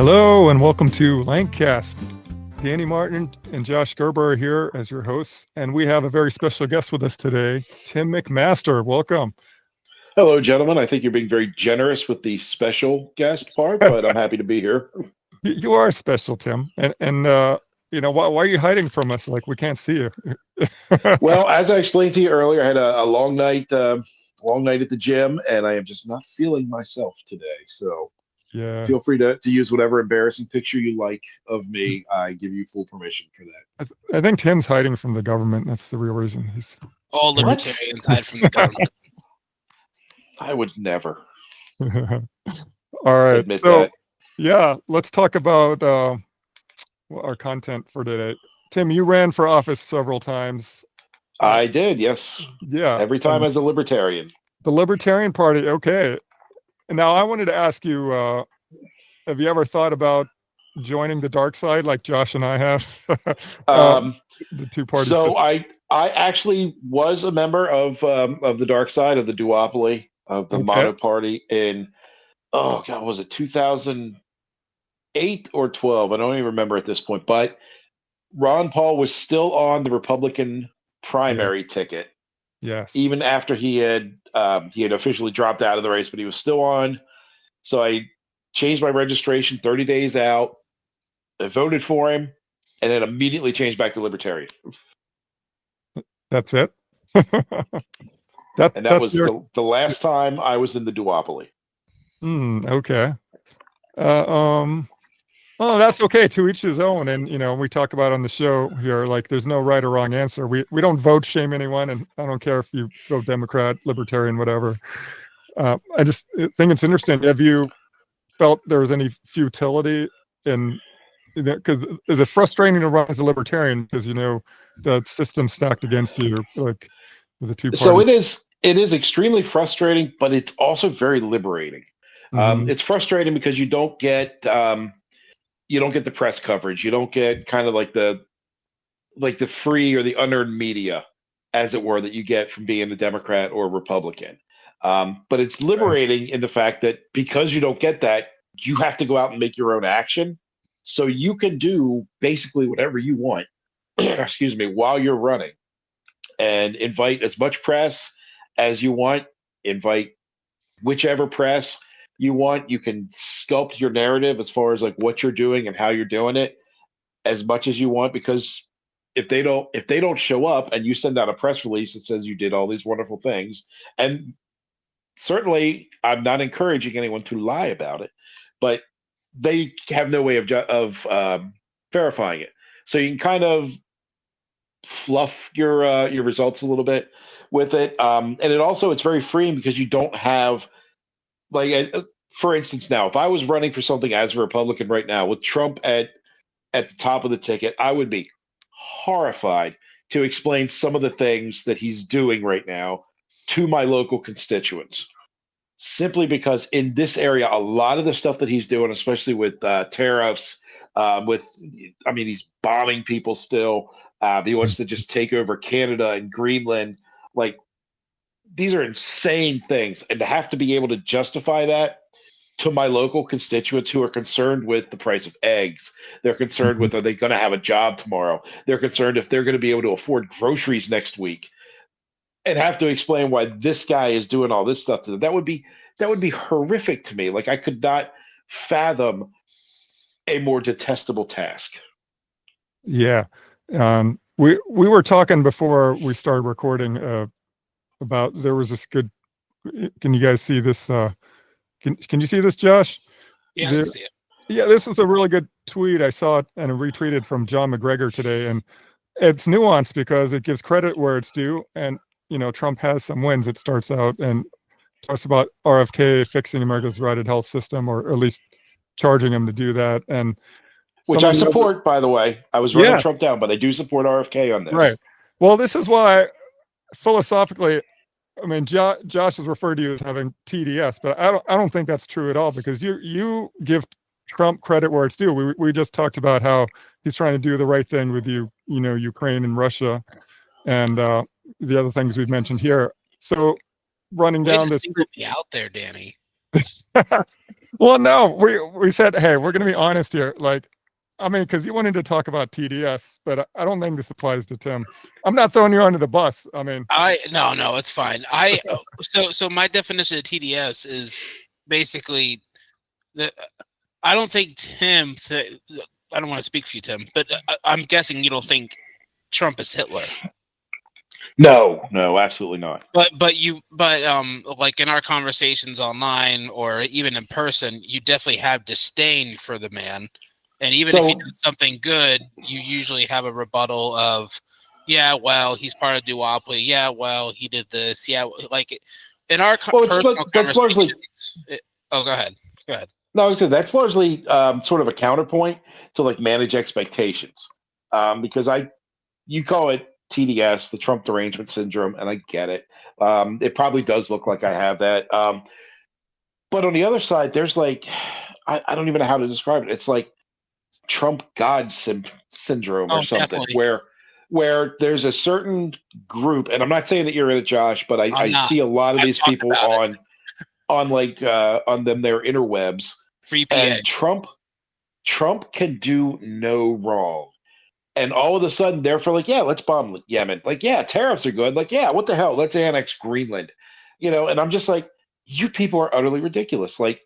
Hello and welcome to Lancast. Danny Martin and Josh Gerber are here as your hosts, and we have a very special guest with us today, Tim McMaster. Welcome. Hello, gentlemen. I think you're being very generous with the special guest part, but I'm happy to be here. You are special, Tim, and why are you hiding from us? Like we can't see you. Well, as I explained to you earlier, I had a long night at the gym, and I am just not feeling myself today. So Yeah, feel free to use whatever embarrassing picture you like of me. I give you full permission for that. I think Tim's hiding from the government. That's the real reason. He's All libertarians hide from the government. I would never. All right. Admit So that. yeah, let's talk about our content for today. Tim, you ran for office several times. I did, yes. Yeah. Every time as a libertarian. The Libertarian Party. Okay. Now I wanted to ask you, have you ever thought about joining the dark side like Josh and I have? The two parties. So I actually was a member of the dark side of the duopoly of the Mono Party in, oh God, was it 2008 or 12? I don't even remember at this point. But Ron Paul was still on the Republican primary ticket. Yes. Even after he had officially dropped out of the race, but he was still on. So I changed my registration 30 days out. I voted for him, and then immediately changed back to Libertarian. That's it. That was the last time I was in the duopoly. Okay. Well, that's okay. To each his own. And, we talk about on the show here, like there's no right or wrong answer. We don't vote shame anyone. And I don't care if you vote Democrat, Libertarian, whatever. I just think it's interesting. Have you felt there was any futility in, because is it frustrating to run as a Libertarian because, the system's stacked against you, like with the two parties? So it is extremely frustrating, but it's also very liberating. It's frustrating because you don't get the press coverage. You don't get kind of like the free or the unearned media, as it were, that you get from being a Democrat or a Republican. But it's liberating in the fact that because you don't get that, you have to go out and make your own action. So you can do basically whatever you want, excuse me, while you're running, and invite as much press as you want, invite whichever press you want. You can sculpt your narrative as far as like what you're doing and how you're doing it as much as you want, because if they don't show up and you send out a press release that says you did all these wonderful things, and certainly I'm not encouraging anyone to lie about it, but they have no way of verifying it. So you can kind of fluff your results a little bit with it, and it's very freeing because you don't have, like, for instance, now if I was running for something as a Republican right now with Trump at the top of the ticket, I would be horrified to explain some of the things that he's doing right now to my local constituents, simply because in this area, a lot of the stuff that he's doing, especially with tariffs, he's bombing people still. He wants to just take over Canada and Greenland. Like, these are insane things. And to have to be able to justify that to my local constituents who are concerned with the price of eggs, they're concerned with, are they going to have a job tomorrow? They're concerned if they're going to be able to afford groceries next week, and have to explain why this guy is doing all this stuff to them. That would be horrific to me. Like, I could not fathom a more detestable task. Yeah. We were talking before we started recording about, there was this good, can you guys see this? Can you see this, Josh? Yeah, I can see it. Yeah, this was a really good tweet. I saw it and retweeted from John MacGregor today. And it's nuanced because it gives credit where it's due. And, Trump has some wins. It starts out and talks about RFK fixing America's righted health system, or at least charging him to do that. And which I support, by the way. I was running Trump down, but I do support RFK on this. Right. Well, this is why philosophically, I mean, Josh has referred to you as having TDS, but I don't think that's true at all, because you give Trump credit where it's due. We just talked about how he's trying to do the right thing with Ukraine and Russia, and the other things we've mentioned here. So running down this single me out there, Danny. Well, no, we said, hey, we're going to be honest here. Like, I mean, because you wanted to talk about TDS, but I don't think this applies to Tim. I'm not throwing you under the bus. I mean, no, it's fine. So my definition of TDS is basically the. I don't think Tim. I don't want to speak for you, Tim, but I'm guessing you don't think Trump is Hitler. No, absolutely not. But like in our conversations online or even in person, you definitely have disdain for the man. And even if he does something good, you usually have a rebuttal of, yeah, well, he's part of duopoly. Yeah, well, he did this. Yeah, like in our personal conversations. Go ahead. No, that's largely sort of a counterpoint to like manage expectations, because you call it TDS, the Trump derangement syndrome, and I get it. It probably does look like I have that. But on the other side, there's like, I don't even know how to describe it. It's like Trump God syndrome or something, definitely. where there's a certain group, and I'm not saying that you're in it, Josh, but I see a lot of these people on their interwebs. Free PA. And Trump can do no wrong. And all of a sudden, they're for like, yeah, let's bomb Yemen. Like, yeah, tariffs are good. Like, yeah, what the hell? Let's annex Greenland. And I'm just like, you people are utterly ridiculous. Like,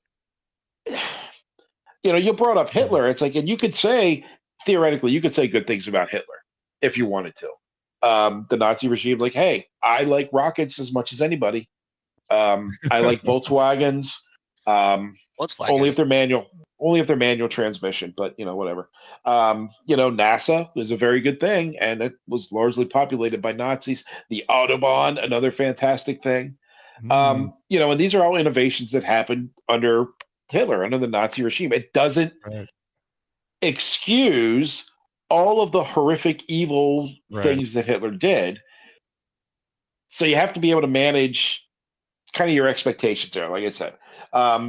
you brought up Hitler. It's like, and you could say, theoretically, you could say good things about Hitler if you wanted to. The Nazi regime, like, hey, I like rockets as much as anybody. I like Volkswagens. Only if they're manual transmission, but whatever. NASA is a very good thing, and it was largely populated by Nazis. The Autobahn, another fantastic thing. And these are all innovations that happened under Hitler, under the Nazi regime. It doesn't excuse all of the horrific, evil things that Hitler did. So you have to be able to manage kind of your expectations there, like I said.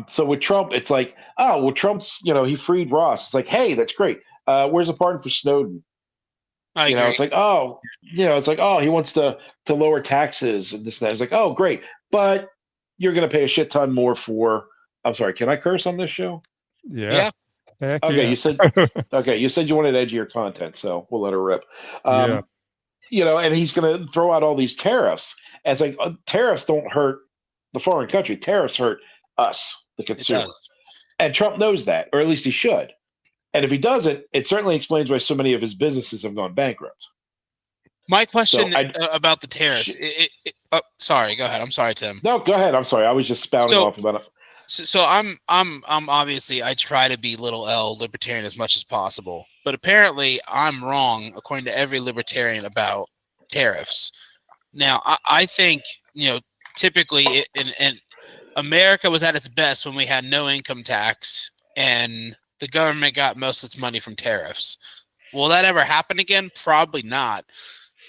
So with Trump, it's like, oh, well, Trump's, he freed Ross. It's like, hey, that's great. Where's the pardon for Snowden? I agree. It's like, oh, he wants to lower taxes and this and that. It's like, oh, great. But you're going to pay a shit ton more for, I'm sorry, can I curse on this show? Yeah. Okay, yeah. You said you wanted edgier content, so we'll let her rip. And he's going to throw out all these tariffs. And it's like, tariffs don't hurt the foreign country. Tariffs hurt us, the consumer. And Trump knows that, or at least he should. And if he doesn't, it certainly explains why so many of his businesses have gone bankrupt. My question about the tariffs. Sorry, go ahead. I'm sorry, Tim. No, go ahead. I'm sorry. I was just spouting off about it. So I'm obviously, I try to be little L libertarian as much as possible, but apparently I'm wrong according to every libertarian about tariffs. Now I think typically in America was at its best when we had no income tax and the government got most of its money from tariffs. Will that ever happen again? Probably not.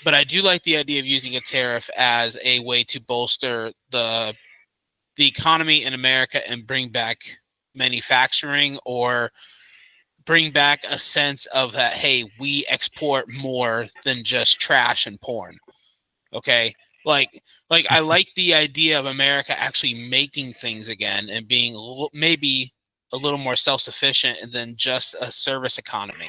But I do like the idea of using a tariff as a way to bolster the economy in America and bring back manufacturing, or bring back a sense of that, hey, we export more than just trash and porn. Okay? Like I like the idea of America actually making things again and being maybe a little more self-sufficient than just a service economy.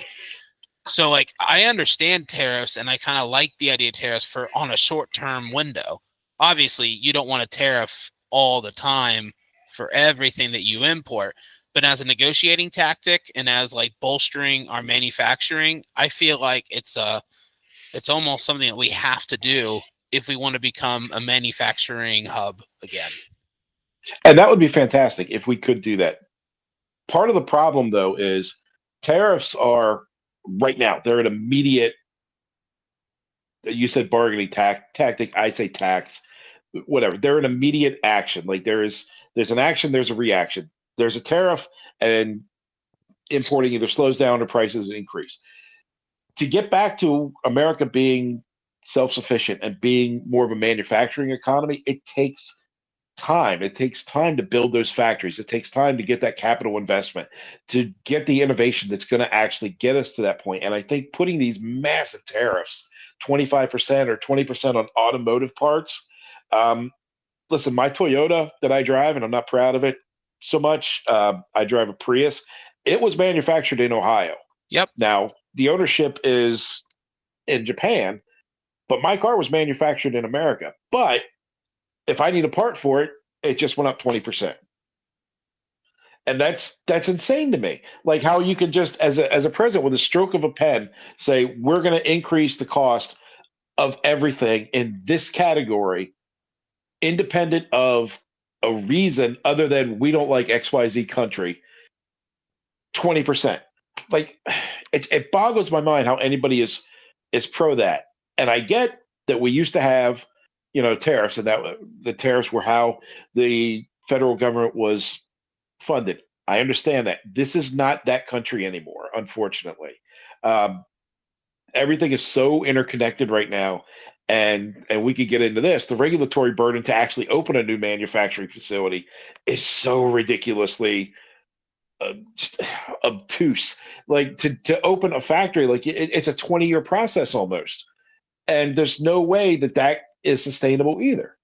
So like I understand tariffs, and I kind of like the idea of tariffs for on a short-term window. Obviously, you don't want a tariff all the time for everything that you import, but as a negotiating tactic and as like bolstering our manufacturing, I feel like it's almost something that we have to do if we want to become a manufacturing hub again. And that would be fantastic if we could do that. Part of the problem, though, is tariffs are right now, they're an immediate, you said bargaining tactic, I say tax, whatever. They're an immediate action. Like there's an action, there's a reaction. There's a tariff, and importing either slows down or prices increase. To get back to America being self-sufficient and being more of a manufacturing economy, it takes time. It takes time to build those factories. It takes time to get that capital investment, to get the innovation that's going to actually get us to that point. And I think putting these massive tariffs, 25% or 20% on automotive parts. Listen, my Toyota that I drive, and I'm not proud of it, so much. I drive a Prius. It was manufactured in Ohio. Yep. Now, the ownership is in Japan, but my car was manufactured in America. But if I need a part for it, it just went up 20%. And that's insane to me. Like how you can just, as a president, with a stroke of a pen, say, we're going to increase the cost of everything in this category, independent of a reason other than we don't like XYZ country, 20%. Like it boggles my mind how anybody is pro that. And I get that we used to have, tariffs, and that the tariffs were how the federal government was funded. I understand that. This is not that country anymore, unfortunately. Everything is so interconnected right now, and we could get into this. The regulatory burden to actually open a new manufacturing facility is so ridiculously just obtuse. Like to open a factory, like it's a 20-year process almost, and there's no way that is sustainable either.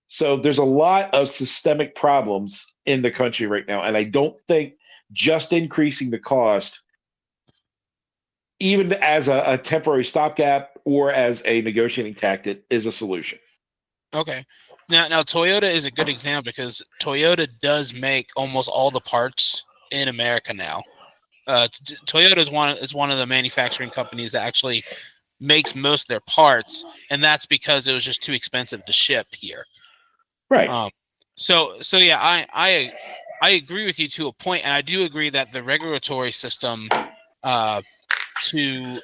So there's a lot of systemic problems in the country right now, and I don't think just increasing the cost, even as a temporary stopgap or as a negotiating tactic, is a solution. Okay. Now Toyota is a good example because Toyota does make almost all the parts in America now. Toyota is one of the manufacturing companies that actually makes most of their parts, and that's because it was just too expensive to ship here. Right. So yeah, I agree with you to a point, and I do agree that the regulatory system to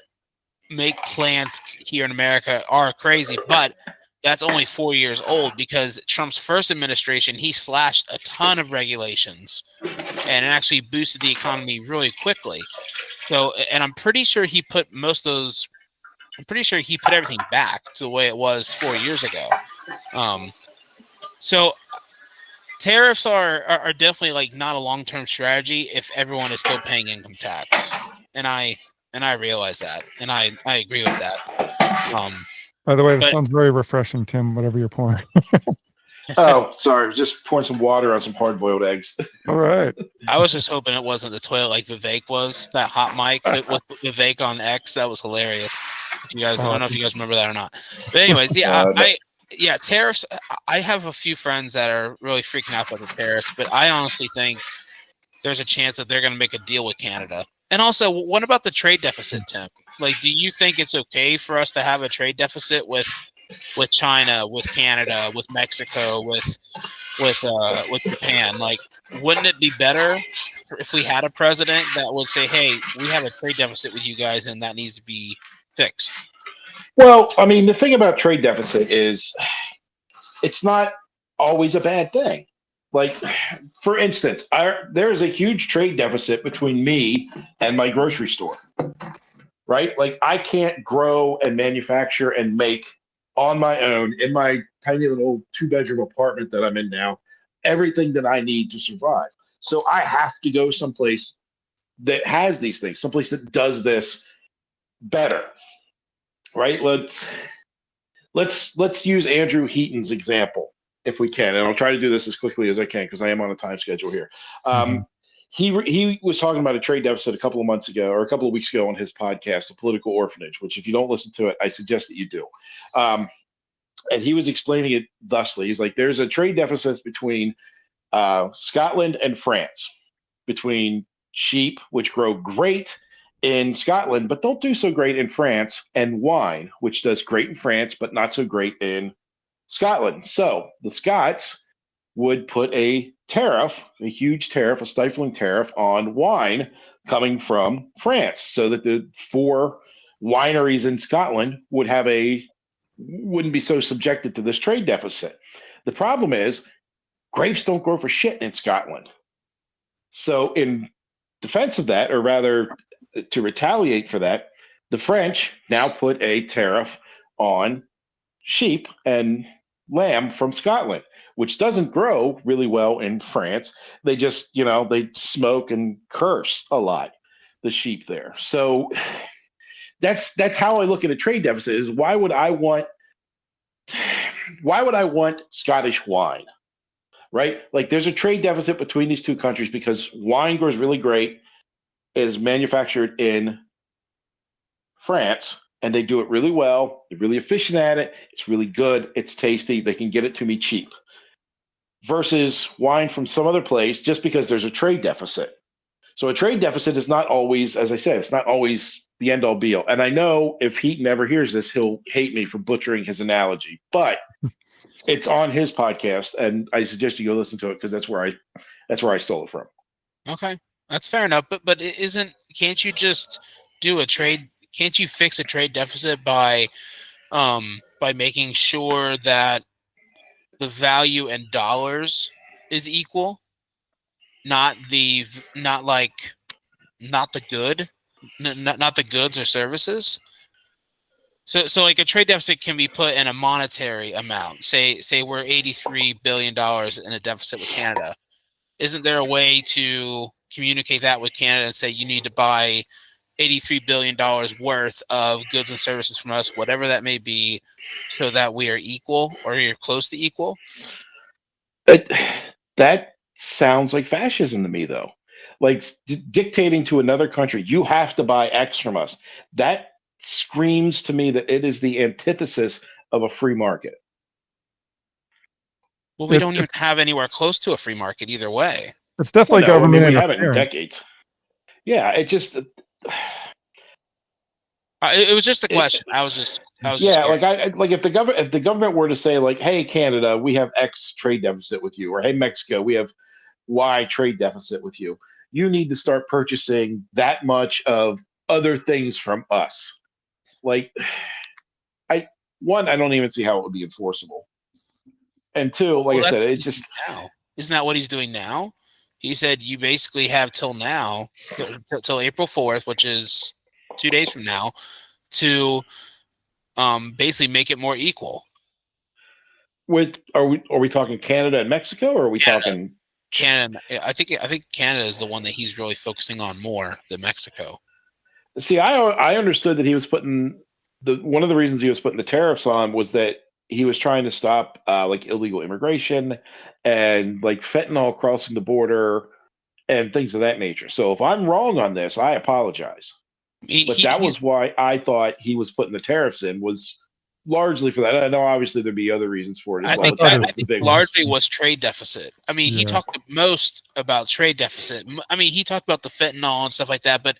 make plants here in America are crazy, but that's only 4 years old because Trump's first administration, he slashed a ton of regulations and actually boosted the economy really quickly. So, and I'm pretty sure he put everything back to the way it was 4 years ago. So tariffs are definitely like not a long-term strategy if everyone is still paying income tax. And I realize that, and I agree with that. By the way, that sounds very refreshing, Tim, whatever you're pouring. Oh, sorry. Just pouring some water on some hard-boiled eggs. All right. I was just hoping it wasn't the toilet like Vivek was, that hot mic with Vivek on X. That was hilarious. If you guys, I don't know if you guys remember that or not. But anyways, yeah, tariffs. I have a few friends that are really freaking out about the tariffs, but I honestly think there's a chance that they're going to make a deal with Canada. And also, what about the trade deficit, Tim? Like, do you think it's okay for us to have a trade deficit with China, with Canada, with Mexico, with Japan? Like, wouldn't it be better if we had a president that would say, "Hey, we have a trade deficit with you guys, and that needs to be fixed"? Well, I mean, the thing about trade deficit is it's not always a bad thing. Like, for instance, there is a huge trade deficit between me and my grocery store, right? Like, I can't grow and manufacture and make on my own in my tiny little 2-bedroom apartment that I'm in now everything that I need to survive. So I have to go someplace that has these things, someplace that does this better, right? Let's use Andrew Heaton's example, if we can, and I'll try to do this as quickly as I can because I am on a time schedule here. He was talking about a trade deficit a couple of months ago or a couple of weeks ago on his podcast, The Political Orphanage, which if you don't listen to it, I suggest that you do. And he was explaining it thusly. He's like, there's a trade deficit between Scotland and France, between sheep, which grow great in Scotland, but don't do so great in France, and wine, which does great in France, but not so great in Scotland. So the Scots would put a tariff, a huge tariff, a stifling tariff on wine coming from France, so that the 4 wineries in Scotland wouldn't be so subjected to this trade deficit. The problem is grapes don't grow for shit in Scotland. So in defense of that, or rather to retaliate for that, the French now put a tariff on sheep and lamb from Scotland, which doesn't grow really well in France. They just, they smoke and curse a lot, the sheep there. So that's how I look at a trade deficit is why would I want Scottish wine? right? Like there's a trade deficit between these two countries because wine grows really great, is manufactured in France, and they do it really well. They're really efficient at it. It's really good. It's tasty. They can get it to me cheap. Versus wine from some other place, just because there's a trade deficit. So a trade deficit is not always, as I said, it's not always the end all be all. And I know if he never hears this, he'll hate me for butchering his analogy, but it's on his podcast, and I suggest you go listen to it because that's where I stole it from. Okay, that's fair enough. But can't you just do a trade? Can't you fix a trade deficit by making sure that the value in dollars is equal, not the good, not the goods or services. So like a trade deficit can be put in a monetary amount. Say we're $83 billion in a deficit with Canada. Isn't there a way to communicate that with Canada and say you need to buy $83 billion worth of goods and services from us, whatever that may be, so that we are equal or you're close to equal? That sounds like fascism to me, though. Like dictating to another country, you have to buy X from us. That screams to me that it is the antithesis of a free market. Well, we don't even have anywhere close to a free market either way. It's definitely government. We haven't in decades. Yeah, it just. It was just a question. I was just like if the government were to say like, hey Canada, we have X trade deficit with you, or hey Mexico, we have Y trade deficit with you. You need to start purchasing that much of other things from us. Like, I don't even see how it would be enforceable. And two, like I said, it's just now. Isn't that what he's doing now? He said you basically have till now, till April 4th, which is 2 days from now, to basically make it more equal. Are we talking Canada and Mexico, or are we talking Canada? I think Canada is the one that he's really focusing on more than Mexico. See, I understood that he was putting one of the reasons he was putting the tariffs on was that he was trying to stop like illegal immigration and like fentanyl crossing the border and things of that nature. So if I'm wrong on this, I apologize. But that was why I thought he was putting the tariffs in, was largely for that. I know obviously there'd be other reasons for it. I think largely was trade deficit. I mean, he talked most about trade deficit. I mean, he talked about the fentanyl and stuff like that, but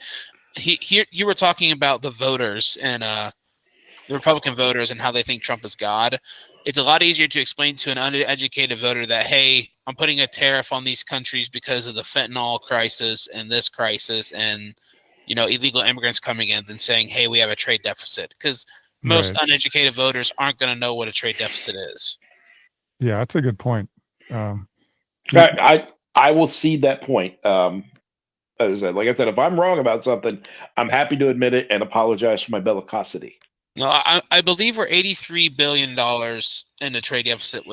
you were talking about the voters and the Republican voters and how they think Trump is God. It's a lot easier to explain to an uneducated voter that, hey, I'm putting a tariff on these countries because of the fentanyl crisis and this crisis and, illegal immigrants coming in, than saying, hey, we have a trade deficit. Because most uneducated voters aren't going to know what a trade deficit is. Yeah, that's a good point. I will cede that point. As I said, if I'm wrong about something, I'm happy to admit it and apologize for my bellicosity. No, I believe we're $83 billion in the trade deficit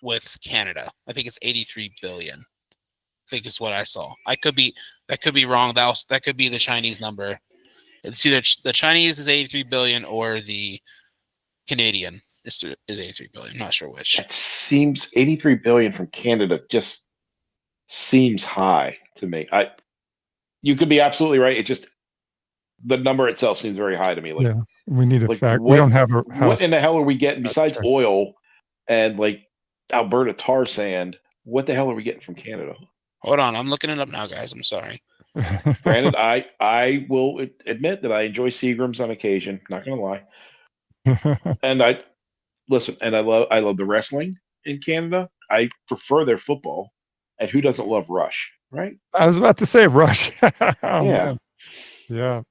with Canada. I think it's $83 billion. I think it's what I saw. That could be wrong. That could be the Chinese number. It's either the Chinese is $83 billion or the Canadian is $83 billion. I'm not sure which. It seems $83 billion from Canada just seems high to me. You could be absolutely right. It just, the number itself seems very high to me. Like, yeah, we need a fact. We don't have a house. What in the hell are we getting besides oil and like Alberta tar sand? What the hell are we getting from Canada? Hold on, I'm looking it up now, guys. I'm sorry. Granted, I will admit that I enjoy Seagrams on occasion. Not gonna lie. And I love the wrestling in Canada. I prefer their football. And who doesn't love Rush, right? I was about to say Rush. Yeah. Man. Yeah.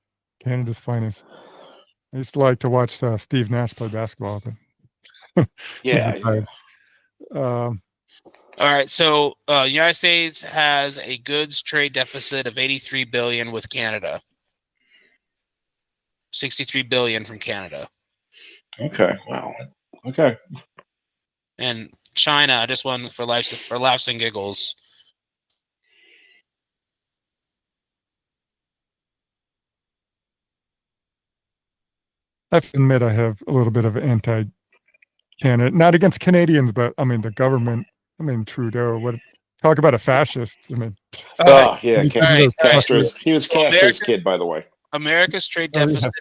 Canada's finest. I used to like to watch Steve Nash play basketball. But yeah. All right. So the United States has a goods trade deficit of $83 billion with Canada. $63 billion from Canada. Okay. Wow. Okay. And China, just one for laughs and giggles. I have to admit I have a little bit of anti-Canada, not against Canadians, but I mean the government Trudeau. What talk about a fascist? I mean, Oh yeah, he was Castro's kid, by the way. America's trade deficit.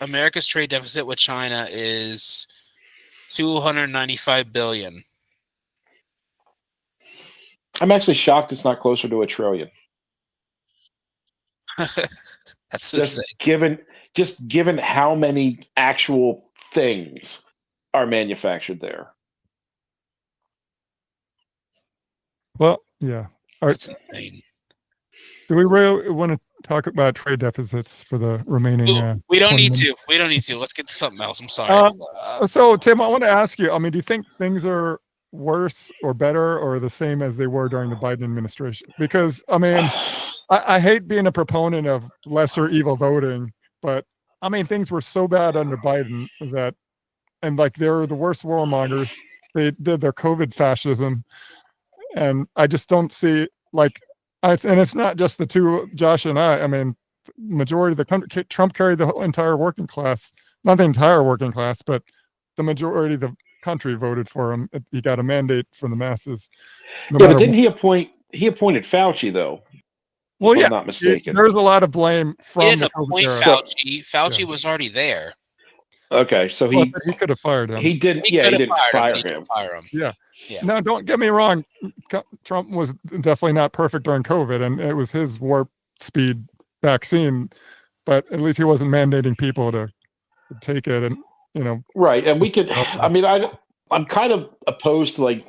America's trade deficit with China is $295 billion. I'm actually shocked it's not closer to $1 trillion. That's just insane. given how many actual things are manufactured there. Well, yeah. That's insane. Do we really want to talk about trade deficits for the remaining? We don't need to. We don't need to. Let's get to something else. I'm sorry. So, Tim, I want to ask you. I mean, do you think things are worse or better or the same as they were during the Biden administration? Because I mean, I hate being a proponent of lesser evil voting, but I mean, things were so bad under Biden that, and like they're the worst warmongers. They did their COVID fascism, and I just don't see like. And it's not just the two, Josh and I. I mean, majority of the country, Trump carried the entire working class, not the entire working class, but the majority of the country voted for him. He got a mandate from the masses. Yeah, but didn't he appointed Fauci though? Well, yeah, I'm not mistaken. There's a lot of blame from the COVID era. Fauci was already there. Okay, so he could have fired him. He didn't. Yeah, he didn't fire him. Yeah. Now, don't get me wrong. Trump was definitely not perfect during COVID, and it was his warp speed vaccine. But at least he wasn't mandating people to take it, and Right, and we could. I mean, I'm kind of opposed to like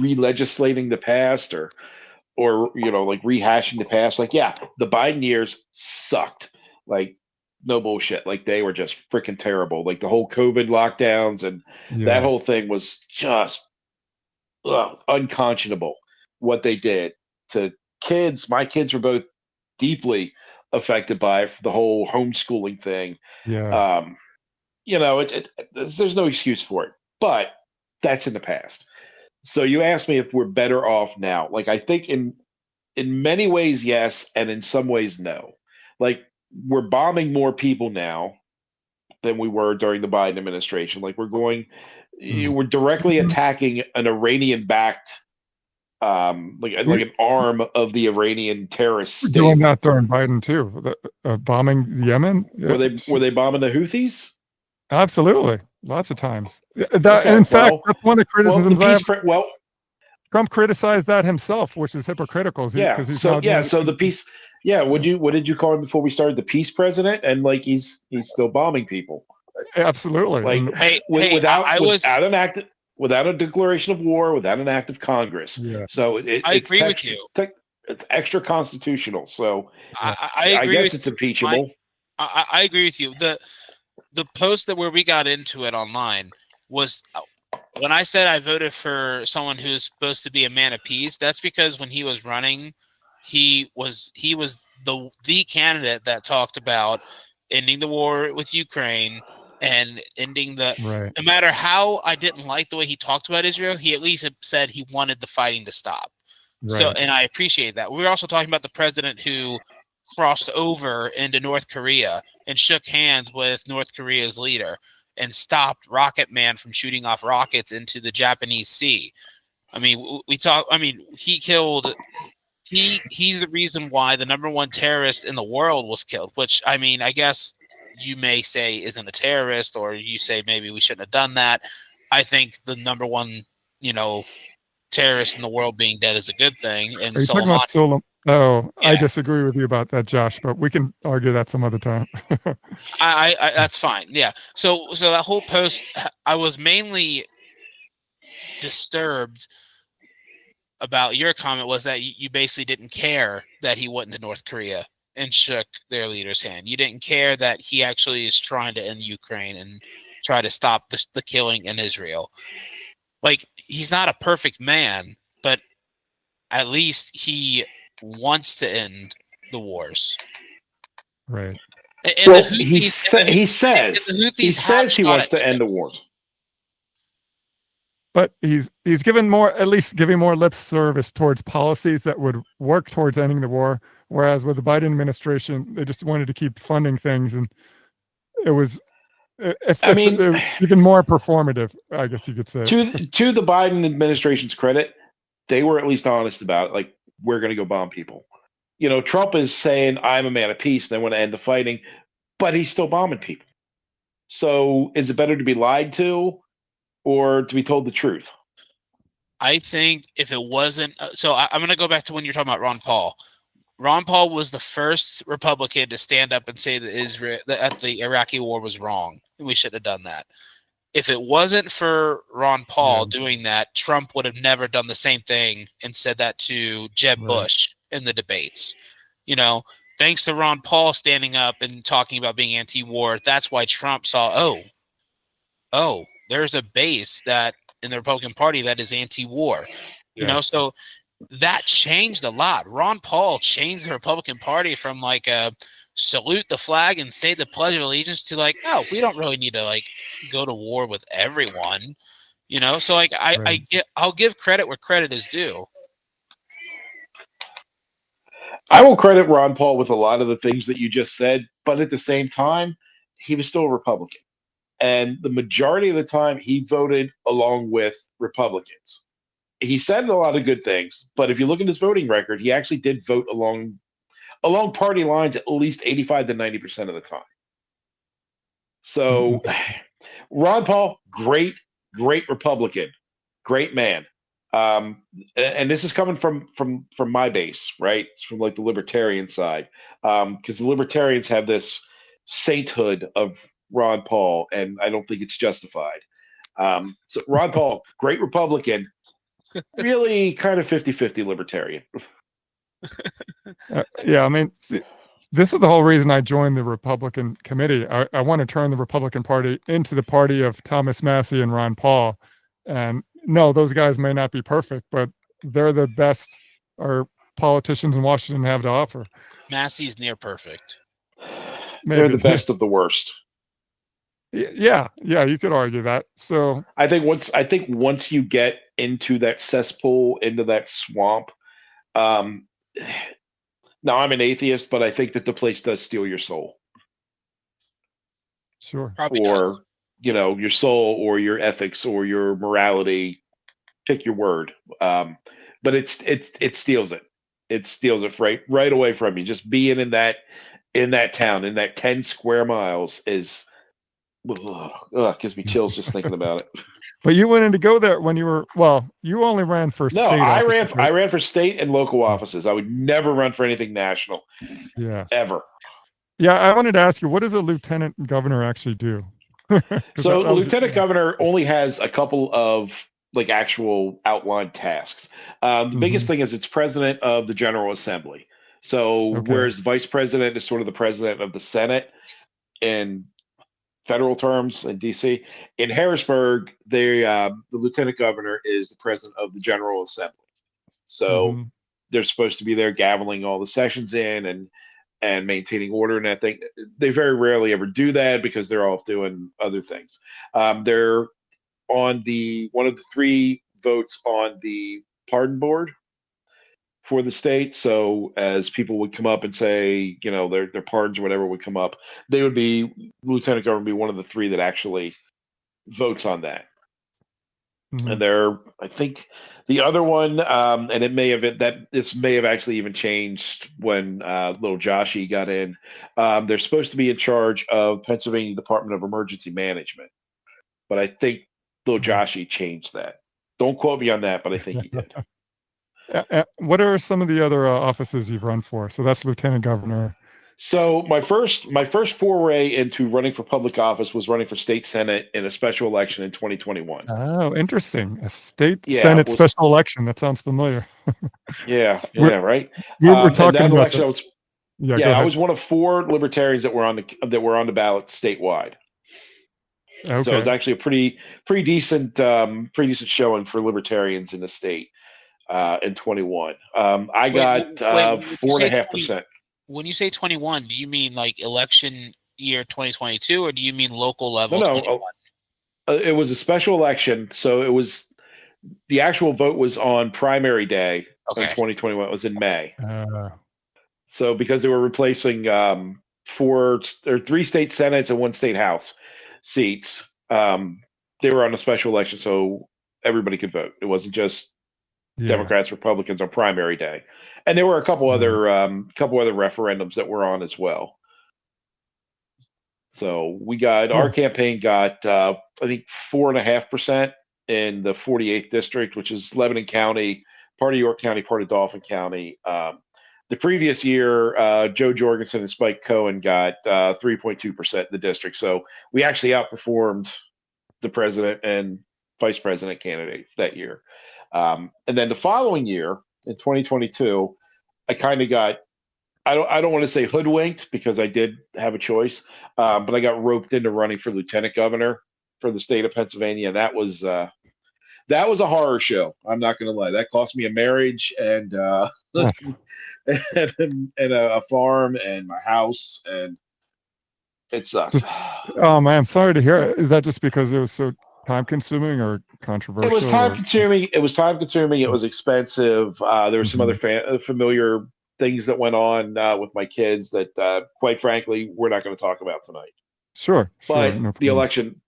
re-legislating the past or like rehashing the past. Like, yeah, the Biden years sucked. Like, no bullshit. Like, they were just freaking terrible. Like the whole COVID lockdowns and that whole thing was just unconscionable what they did to kids. My kids were both deeply affected by the whole homeschooling thing. Yeah. There's no excuse for it, but that's in the past. So you asked me if we're better off now. Like, I think in many ways, yes, and in some ways, no. Like, we're bombing more people now than we were during the Biden administration. Like, we're directly attacking an Iranian-backed, like an arm of the Iranian terrorist state. Doing that during Biden too, bombing Yemen. Were they bombing the Houthis? Absolutely, lots of times. In fact, that's one of the criticisms I have. Trump criticized that himself, which is hypocritical. So the peace. Yeah, what did you call him before we started? The peace president, and like he's still bombing people. Absolutely. Like without a declaration of war, without an act of Congress. Yeah. So I agree with you. It's extra constitutional. So I agree. I guess it's impeachable. I agree with you. The post where we got into it online was when I said I voted for someone who's supposed to be a man of peace. That's because when he was running, he was the candidate that talked about ending the war with Ukraine and ending no matter how I didn't like the way he talked about Israel, he at least said he wanted the fighting to stop. Right. So, and I appreciate that. We were also talking about the president who crossed over into North Korea and shook hands with North Korea's leader and stopped Rocket Man from shooting off rockets into the Japanese Sea. I mean, he's the reason why the number one terrorist in the world was killed, which, I mean, I guess you may say isn't a terrorist, or you say maybe we shouldn't have done that. I think the number one, terrorist in the world being dead is a good thing. And are you talking about Solomon? Oh, yeah. I disagree with you about that, Josh, but we can argue that some other time. I that's fine. Yeah. So that whole post, I was mainly disturbed about your comment was that you basically didn't care that he went to North Korea and shook their leader's hand. You didn't care that he actually is trying to end Ukraine and try to stop the killing in Israel. Like, he's not a perfect man, but at least he wants to end the wars. Right. And he says he wants to end the wars. But he's giving more lip service towards policies that would work towards ending the war. Whereas with the Biden administration, they just wanted to keep funding things, and it was if I mean, it was even more performative, I guess you could say. to the Biden administration's credit, they were at least honest about it. Like, we're going to go bomb people. Trump is saying, I'm a man of peace, and I want to end the fighting, but he's still bombing people. So is it better to be lied to or to be told the truth? I think if it wasn't, I'm going to go back to when you're talking about Ron Paul. Ron Paul was the first Republican to stand up and say that the Iraqi war was wrong, and we shouldn't have done that. If it wasn't for Ron Paul doing that, Trump would have never done the same thing and said that to Jeb Bush in the debates. Thanks to Ron Paul standing up and talking about being anti-war, that's why Trump saw, there's a base that in the Republican Party that is anti-war. So that changed a lot. Ron Paul changed the Republican Party from like a salute the flag and say the Pledge of Allegiance to like, we don't really need to like go to war with everyone. So like I'll give credit where credit is due. I will credit Ron Paul with a lot of the things that you just said, but at the same time, he was still a Republican. And the majority of the time, he voted along with Republicans. He said a lot of good things, but if you look at his voting record, he actually did vote along party lines at least 85 to 90% of the time. So Ron Paul, great Republican, great man. And this is coming from my base, right? It's from like the Libertarian side, because the Libertarians have this sainthood of Ron Paul, and I don't think it's justified. So Ron Paul, great Republican, really kind of 50-50 Libertarian. I mean, this is the whole reason I joined the Republican committee. I want to turn the Republican Party into the party of Thomas Massie and Ron Paul. And no, those guys may not be perfect, but they're the best our politicians in Washington have to offer. Massey's near perfect. They're the best of the worst. Yeah, you could argue that. So I think once you get into that cesspool, into that swamp, now I'm an atheist, but I think that the place does steal your soul. Sure. Probably does. Your soul or your ethics or your morality, pick your word. But it steals it. It steals it right away from you. Just being in that town, in that 10 square miles is gives me chills just thinking about it. But you wanted to go there when you only ran for state. No, I ran for state and local offices. I would never run for anything national. Yeah. Ever. Yeah, I wanted to ask you, what does a lieutenant governor actually do? So the lieutenant governor only has a couple of like actual outlined tasks. The biggest thing is it's president of the General Assembly. So whereas the vice president is sort of the president of the Senate in federal terms in DC, in Harrisburg, the lieutenant governor is the president of the General Assembly. So they're supposed to be there gaveling all the sessions in and maintaining order. And I think they very rarely ever do that because they're off doing other things. They're on one of the 3 votes on the pardon board for the state. So as people would come up and say, their pardons or whatever would come up, lieutenant governor would be one of the 3 that actually votes on that. And I think the other one, and this may have actually even changed when little Joshy got in. They're supposed to be in charge of Pennsylvania Department of Emergency Management, but I think little Joshy changed that. Don't quote me on that, but I think he did. What are some of the other offices you've run for? So that's lieutenant governor. So my first foray into running for public office was running for state senate in a special election in 2021. Oh, interesting. A state senate special election. That sounds familiar. Right. We were talking about election. I was one of 4 libertarians that were on the ballot statewide. Okay. So it was actually a pretty decent showing for libertarians in the state in 21. I got 4.5%. When you say 21, do you mean like election year 2022, or do you mean local level? No, it was a special election, so the actual vote was on primary day of 2021. It was in May. So because they were replacing 3 state senates and 1 state house, seats, they were on a special election, so everybody could vote. It wasn't just Democrats, Republicans on primary day, and there were a couple other referendums that were on as well. So we got our campaign got I think 4.5% in the 48th district, which is Lebanon County, part of York County, part of Dauphin County. The previous year, Joe Jorgensen and Spike Cohen got 3.2% in the district. So we actually outperformed the president and vice president candidate that year. And then the following year, in 2022, I kind of got, I don't want to say hoodwinked because I did have a choice, but I got roped into running for lieutenant governor for the state of Pennsylvania. And that was a horror show. I'm not going to lie. That cost me a marriage and and a farm and my house, and it sucked. Oh man, I'm sorry to hear it. Is that just because it was so time consuming or controversial? It was time consuming. It was time consuming. It was expensive. There were some other familiar things that went on with my kids that, quite frankly, we're not going to talk about tonight. Sure. But no the election,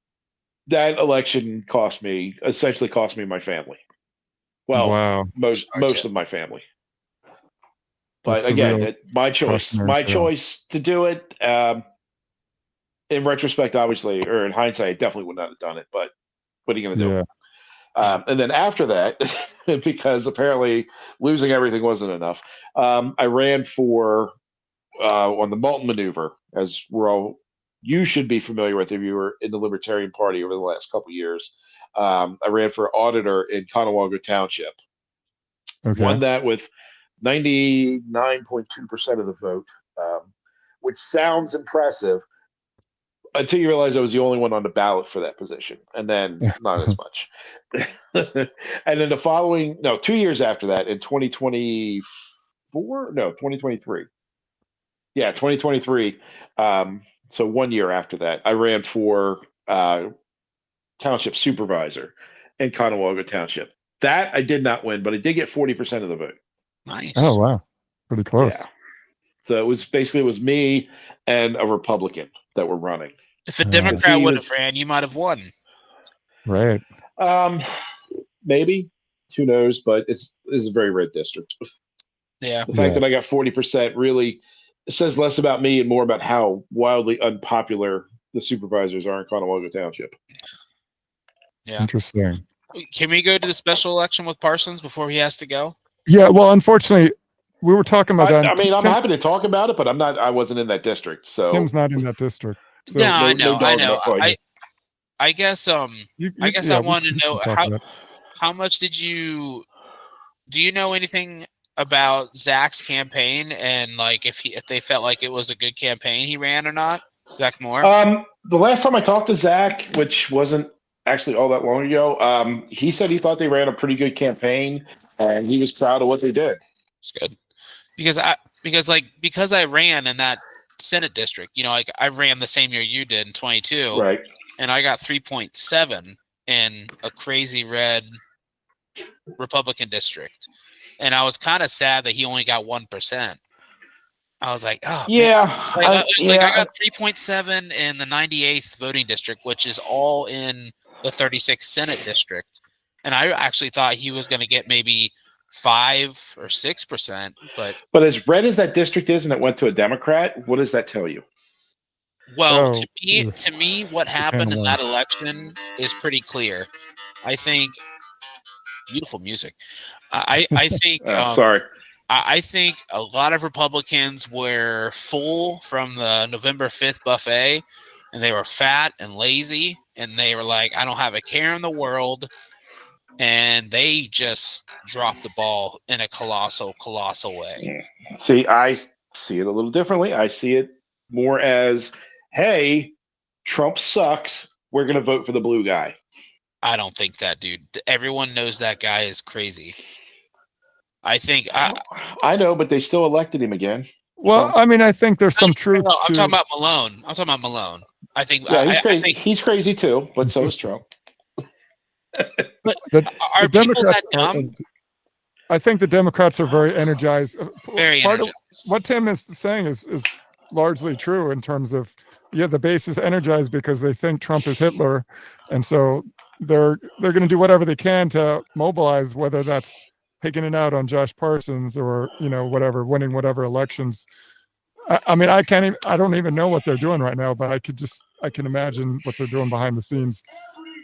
that election essentially cost me my family. Well, wow. most of my family. But That's again, my choice to do it. In retrospect, obviously, or in hindsight, I definitely would not have done it. But what are you going to do? Yeah. And then after that, because apparently losing everything wasn't enough, I ran for on the Moulton Maneuver, as you should be familiar with if you were in the Libertarian Party over the last couple of years. I ran for auditor in Conewago Township. Okay. Won that with 99.2% of the vote, which sounds impressive until you realize I was the only one on the ballot for that position, and then not as much. And then 2 years after that, in 2023. Yeah, 2023. So 1 year after that, I ran for township supervisor in Conewago Township. That I did not win, but I did get 40% of the vote. Nice. Oh wow, pretty close. Yeah. So it was me and a Republican that were running. If a Democrat would have ran, you might have won. Right. Maybe. Who knows? But it's a very red district. Yeah. The fact that I got 40% really says less about me and more about how wildly unpopular the supervisors are in Conewago Township. Yeah. Interesting. Can we go to the special election with Parsons before he has to go? Yeah. Well, unfortunately, we were talking about that. I mean, I'm happy to talk about it, but I wasn't in that district. So Tim's not in that district. So no, I know. I guess I wanted to know how much do you know anything about Zach's campaign and like if they felt like it was a good campaign he ran or not? Zach Moore. The last time I talked to Zach, which wasn't actually all that long ago, he said he thought they ran a pretty good campaign and he was proud of what they did. It's good because I ran in that Senate district. You know, like I ran the same year you did in 22, right? And I got 3.7 in a crazy red Republican district, and I was kind of sad that he only got 1%. I was like, oh yeah, man. I got 3.7 in the 98th voting district, which is all in the 36th Senate district, and I actually thought he was going to get maybe 5 or 6%, but as red as that district is, and it went to a Democrat, what does that tell you? Well, to me, what happened in that election is pretty clear. I think beautiful music. I think. Sorry. I think a lot of Republicans were full from the November 5th buffet, and they were fat and lazy, and they were like, "I don't have a care in the world." And they just dropped the ball in a colossal way. See, I see it a little differently. I see it more as, hey, Trump sucks. We're going to vote for the blue guy. I don't think that, dude. Everyone knows that guy is crazy. I think I know, but they still elected him again. Well, I mean, I think there's some truth. No, I'm talking about Malone. I think he's crazy. He's crazy too, but so is Trump. But are people that dumb? I think the Democrats are very energized. Very energized. What Tim is saying is largely true in terms of the base is energized because they think Trump is Hitler, and so they're going to do whatever they can to mobilize, whether that's taking it out on Josh Parsons or whatever, winning whatever elections. I mean, I don't even know what they're doing right now, but I can imagine what they're doing behind the scenes.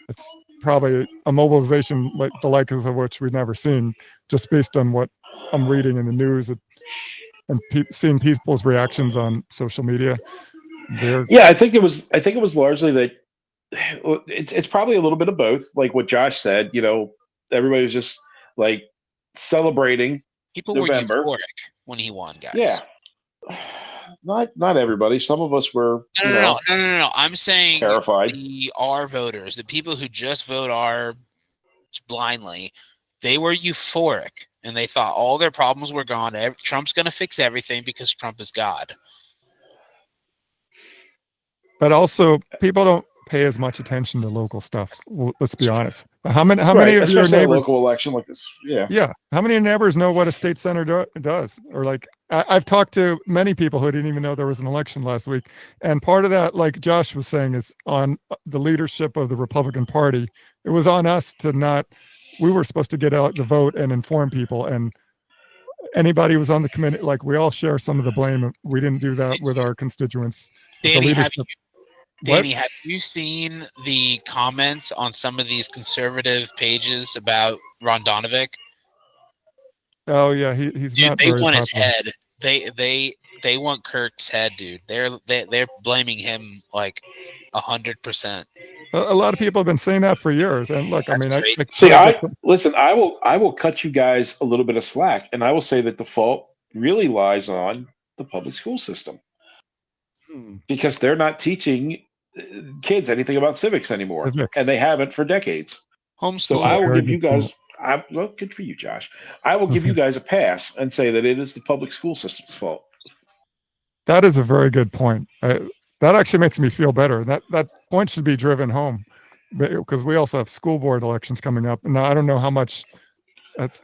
It's probably a mobilization like the likes of which we've never seen, just based on what I'm reading in the news and seeing people's reactions on social media. I think it was largely that it's probably a little bit of both, like what Josh said. Everybody was just like celebrating. People November. were euphoric when he won, guys. Yeah. Not everybody. Some of us were No. I'm saying terrified. Our voters, the people who just vote R blindly, they were euphoric and they thought all their problems were gone. Trump's going to fix everything because Trump is God. But also, people don't pay as much attention to local stuff. Well, let's be honest. How many of your neighbors? A local election like this, yeah. How many neighbors know what a state senator does? Or like, I've talked to many people who didn't even know there was an election last week, and part of that, like Josh was saying, is on the leadership of the Republican Party. It was on us to not. We were supposed to get out the vote and inform people, and anybody who was on the committee, like we all share some of the blame. We didn't do that with our constituents. Danny, have you seen the comments on some of these conservative pages about Ron Donovic? Oh yeah, he's dude. Not they very want popular. His head. They want Kirk's head, dude. They're blaming him like 100%. A lot of people have been saying that for years, and look, That's listen. I will cut you guys a little bit of slack, and I will say that the fault really lies on the public school system because they're not teaching kids anything about civics anymore, and they haven't for decades. Homeschool. So I will give you guys. Well, good for you, Josh. I will give you guys a pass and say that it is the public school system's fault. That is a very good point. That actually makes me feel better. That point should be driven home, because we also have school board elections coming up. Now, I don't know how much that's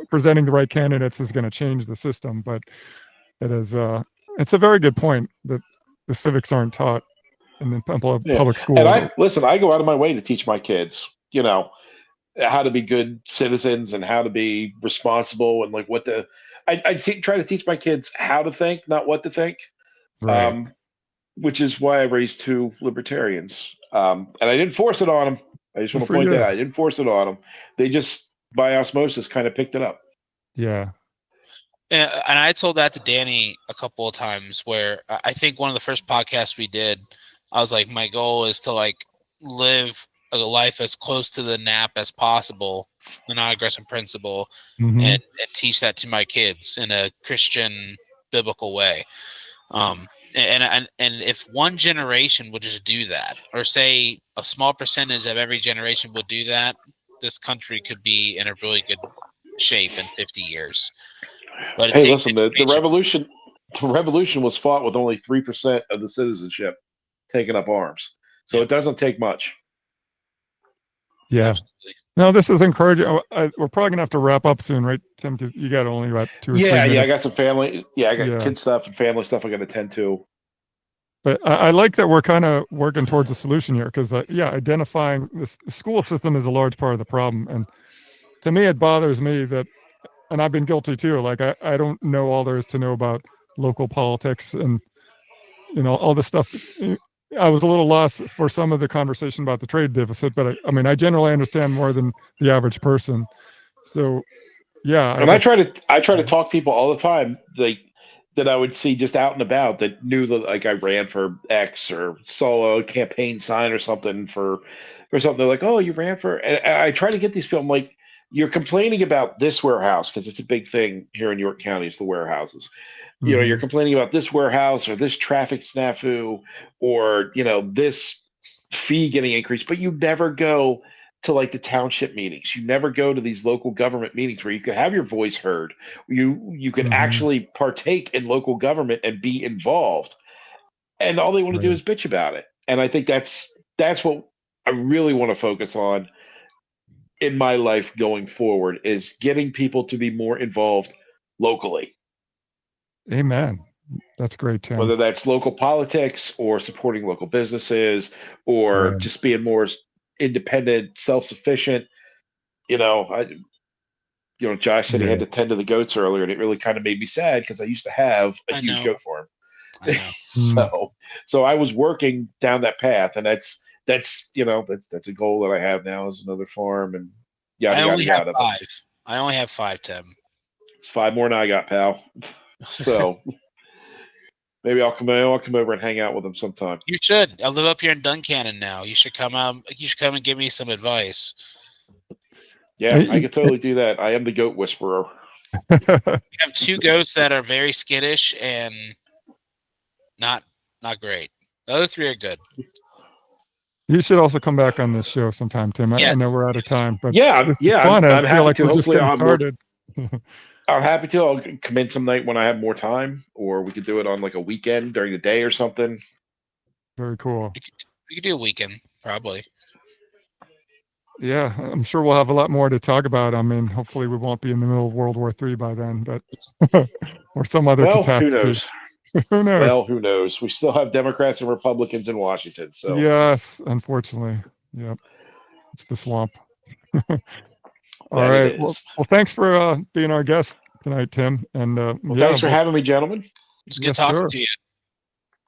presenting the right candidates is going to change the system, but it's a very good point that the civics aren't taught in the public schools. And I go out of my way to teach my kids, how to be good citizens and how to be responsible and like what I try to teach my kids how to think, not what to think. Right. Which is why I raised 2 libertarians. And I didn't force it on them. I just want to point that out. I didn't force it on them. They just, by osmosis, kind of picked it up. Yeah. And I told that to Danny a couple of times, where I think one of the first podcasts we did, I was like, my goal is to like live a life as close to the NAP as possible, the non-aggression principle, and teach that to my kids in a Christian biblical way. And if one generation would just do that, or say a small percentage of every generation would do that, this country could be in a really good shape in 50 years. But hey, listen, the revolution was fought with only 3% of the citizenship taking up arms, so it doesn't take much. Yeah. Absolutely. No, this is encouraging. We're probably gonna have to wrap up soon, right, Tim? Because you got only about 2 or 3 minutes. I got some family. I got kid stuff and family stuff I got to tend to. But I like that we're kind of working towards a solution here, because identifying the school system is a large part of the problem, and to me, it bothers me that, and I've been guilty too. Like I don't know all there is to know about local politics and all this stuff. I was a little lost for some of the conversation about the trade deficit, but I generally understand more than the average person. So, yeah. And I try to talk people all the time, like that I would see just out and about that knew that like I ran for X or saw a campaign sign or something for something. They're like, "Oh, you ran for?" And I try to get these people. I'm like, "You're complaining about this warehouse because it's a big thing here in York County. It's the warehouses." You're complaining about this warehouse or this traffic snafu or, this fee getting increased, but you never go to like the township meetings. You never go to these local government meetings where you could have your voice heard. You could actually partake in local government and be involved. And all they want to do is bitch about it. And I think that's what I really want to focus on in my life going forward, is getting people to be more involved locally. Amen. That's great, Tim. Whether that's local politics or supporting local businesses or just being more independent, self-sufficient. Josh said he had to tend to the goats earlier, and it really kind of made me sad because I used to have a huge goat farm. I know. So I was working down that path, and that's a goal that I have now, is another farm, and I only have 5. I only have 5, Tim. It's 5 more than I got, pal. So maybe I'll come over and hang out with them sometime. You should. I live up here in Duncannon now. You should come out. You should come and give me some advice. Yeah, I could totally do that. I am the goat whisperer. You have 2 goats that are very skittish and not great. The other 3 are good. You should also come back on this show sometime, Tim. Yes. I know we're out of time, but yeah, fun. I'm I happy feel like to. we're just Hopefully, getting started. I'm happy to. I'll come in some night when I have more time, or we could do it on like a weekend during the day or something. Very cool. We could do a weekend, probably. Yeah, I'm sure we'll have a lot more to talk about. I mean, hopefully we won't be in the middle of World War III by then, but or some other catastrophe. Who knows? Who knows? Well, who knows? We still have Democrats and Republicans in Washington. So yes, unfortunately, yep, it's the swamp. All right. Well, thanks for being our guest tonight, Tim. And thanks for having me, gentlemen. It's good talking to you.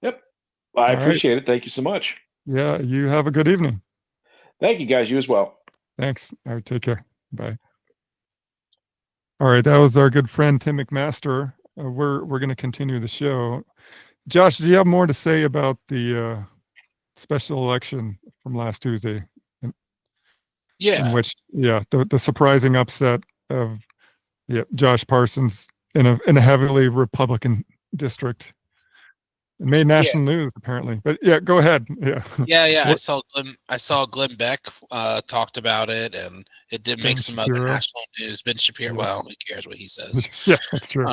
Yep, I appreciate it. Thank you so much. Yeah, you have a good evening. Thank you, guys. You as well. Thanks. All right, take care. Bye. All right, that was our good friend Tim McMaster. We're going to continue the show. Josh, do you have more to say about the special election from last Tuesday? Yeah. In which, the surprising upset of Josh Parsons in a heavily Republican district. It made national news apparently, but go ahead. Yeah. I saw Glenn Beck talked about it, and it did make some other national news. Ben Shapiro. Well, who cares what he says? Yeah, that's true.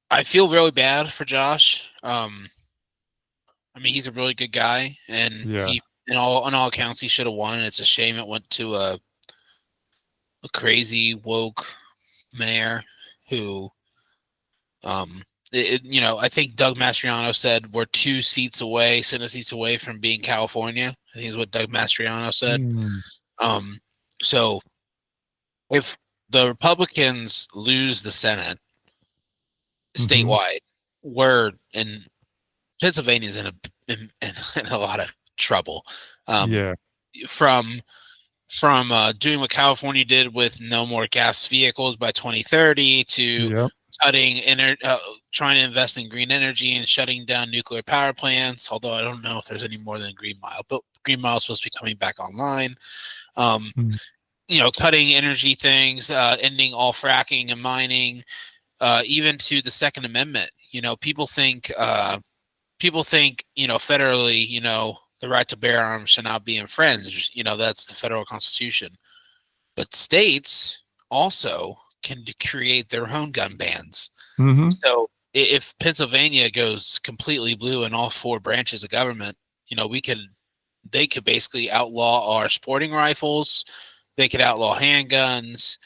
I feel really bad for Josh. I mean, he's a really good guy, and he, on all accounts, he should have won. It's a shame it went to a crazy woke mayor who, I think Doug Mastriano said we're 2 seats away, Senate seats away from being California. I think is what Doug Mastriano said. So if the Republicans lose the Senate statewide, we're in Pennsylvania's in a lot of trouble. From doing what California did with no more gas vehicles by 2030 to cutting trying to invest in green energy and shutting down nuclear power plants, although I don't know if there's any more than Green Mile, but Green Mile is supposed to be coming back online. Cutting energy things, ending all fracking and mining, even to the Second Amendment. People think federally, the right to bear arms should not be infringed. That's the federal constitution. But states also can create their own gun bans. So if Pennsylvania goes completely blue in all 4 branches of government, they could basically outlaw our sporting rifles. They could outlaw handguns.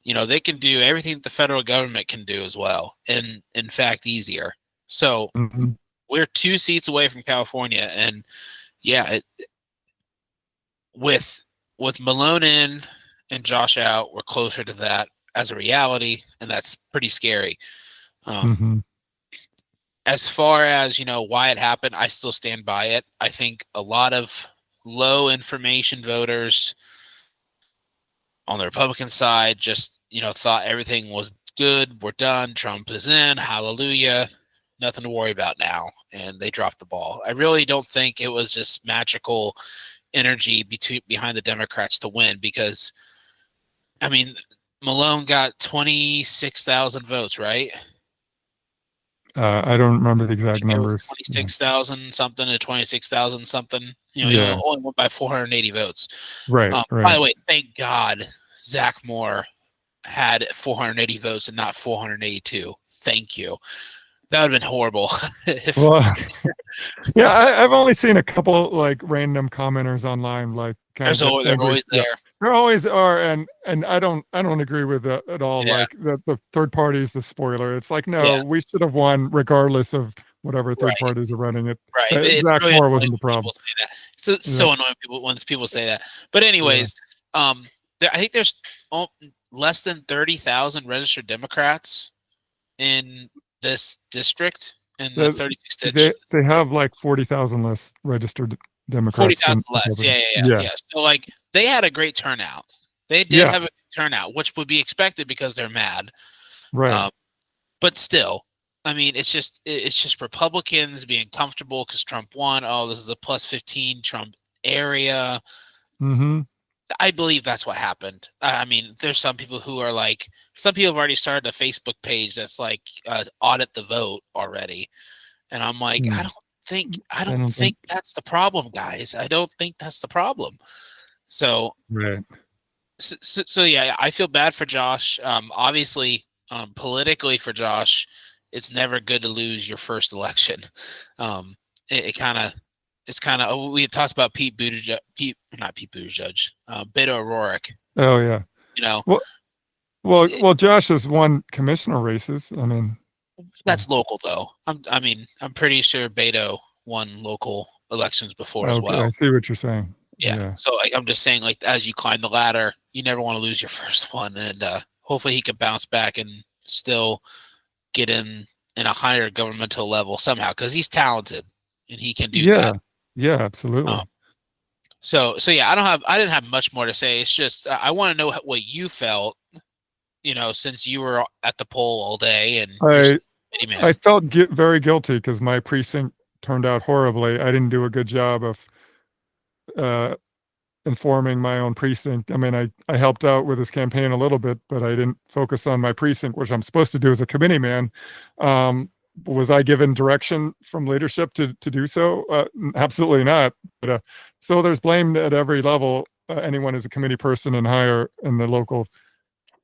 They can do everything that the federal government can do as well, and in fact, easier. So we're 2 seats away from California, and with Malone in and Josh out, we're closer to that as a reality, and that's pretty scary. As far as why it happened, I still stand by it. I think a lot of low information voters on the Republican side just thought everything was good, we're done, Trump is in, hallelujah, nothing to worry about now, and they dropped the ball. I really don't think it was just magical energy behind the Democrats to win, because I mean, Malone got 26,000 votes, right? I don't remember the exact numbers. 26,000 something to 26,000 something. He only won by 480 votes. Right. By the way, thank God Zach Moore had 480 votes and not 482. Thank you. That would have been horrible. Yeah, I've only seen a couple like random commenters online, like kind of get They're angry. always there. There always are, and I don't agree with that at all. Yeah. Like the third party is the spoiler. It's like, no, Yeah. we should have won regardless of whatever third Right. parties are running it. Right. It's Zach really Moore annoying wasn't the when problem. people say that. It's so annoying when people say that. But anyways, I think there's less than 30,000 registered Democrats in this district, in the 36 district. They have like 40,000 less registered Democrats. 40,000 less. Yeah. So like they had a great turnout. They did have a good turnout, which would be expected because they're mad. Right. But still, I mean, it's just Republicans being comfortable because Trump won. Oh, this is a plus 15 Trump area. Mm-hmm. I believe that's what happened. I mean, there's some people who are like, some people have already started a Facebook page that's like audit the vote already, and I'm like, I don't think that's the problem, guys. I don't think that's the problem. So, right. So yeah, I feel bad for Josh. Obviously, politically for Josh, it's never good to lose your first election. It's kind of we had talked about Beto O'Rourke. Oh yeah. You know. Well, Josh has won commissioner races. I mean, that's local though. I'm pretty sure Beto won local elections before as well. I see what you're saying. Yeah. So like, I'm just saying, like, as you climb the ladder, you never want to lose your first one, and hopefully he can bounce back and still get in a higher governmental level somehow, because he's talented and he can do that. Yeah, absolutely. So yeah, I didn't have much more to say. It's just I want to know what you felt, since you were at the poll all day, and I felt very guilty because my precinct turned out horribly. I didn't do a good job of informing my own precinct. I mean, I helped out with his campaign a little bit, but I didn't focus on my precinct, which I'm supposed to do as a committee man. Was I given direction from leadership to do so? Absolutely not. But so there's blame at every level. Anyone who's a committee person and higher in the local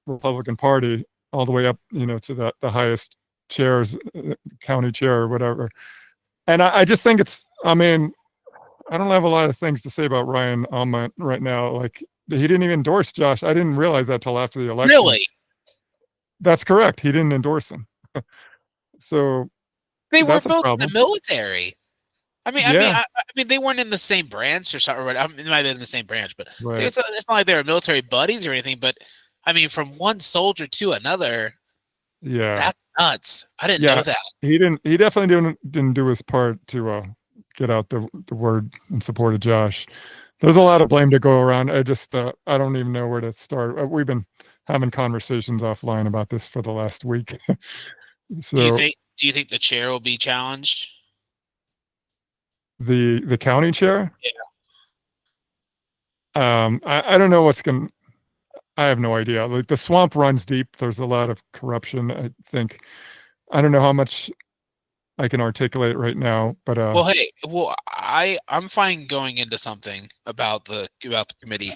Republican Party, all the way up, to the highest chairs, county chair or whatever. And I just think I mean, I don't have a lot of things to say about Ryan Almont right now. Like, he didn't even endorse Josh. I didn't realize that till after the election. Really? That's correct. He didn't endorse him. So they were both in the military. I mean, yeah. I mean, they weren't in the same branch or something. I mean, it might have been in the same branch, but it's not like they were military buddies or anything. But I mean, from one soldier to another, that's nuts. I didn't know that. He definitely didn't do his part to get out the word in support of Josh. There's a lot of blame to go around. I just I don't even know where to start. We've been having conversations offline about this for the last week. So, do you think the chair will be challenged? The county chair? Yeah. I don't know what's going. I have no idea. Like, the swamp runs deep. There's a lot of corruption, I think. I don't know how much I can articulate right now, but I'm fine going into something about the committee.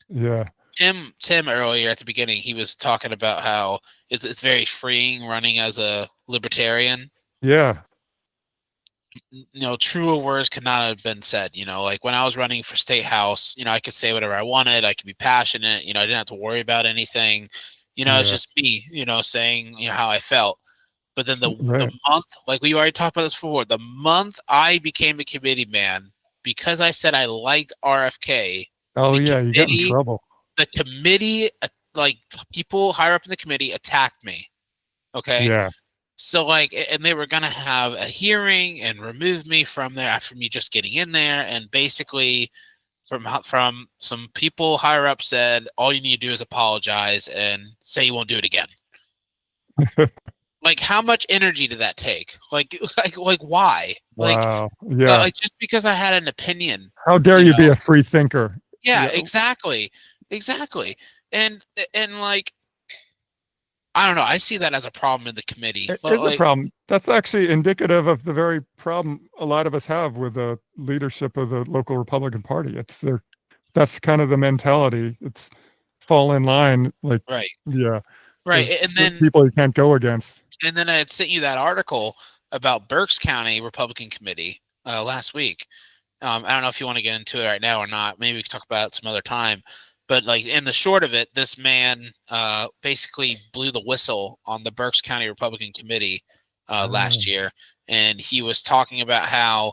Yeah. Tim earlier at the beginning, he was talking about how it's very freeing running as a libertarian. Yeah. Truer words could not have been said. Like when I was running for state house, I could say whatever I wanted. I could be passionate. I didn't have to worry about anything. It's just me, saying how I felt. But then the month, like we already talked about this before, the month I became a committee man, because I said I liked RFK. Oh yeah, you got in trouble. The committee, like people higher up in the committee, attacked me. Okay. Yeah. So like, and they were gonna have a hearing and remove me from there after me just getting in there, and basically, from some people higher up said, all you need to do is apologize and say you won't do it again. Like, how much energy did that take? Like why? Wow. Yeah. Like just because I had an opinion. How dare you be a free thinker? Yeah, exactly. And like, I don't know. I see that as a problem in the committee. It is a problem. That's actually indicative of the very problem a lot of us have with the leadership of the local Republican Party. That's kind of the mentality. It's fall in line. Like, right. Yeah. Right. And then people you can't go against. And then I had sent you that article about Berks County Republican Committee last week. I don't know if you want to get into it right now or not. Maybe we can talk about it some other time. But like in the short of it, this man basically blew the whistle on the Berks County Republican Committee last year, and he was talking about how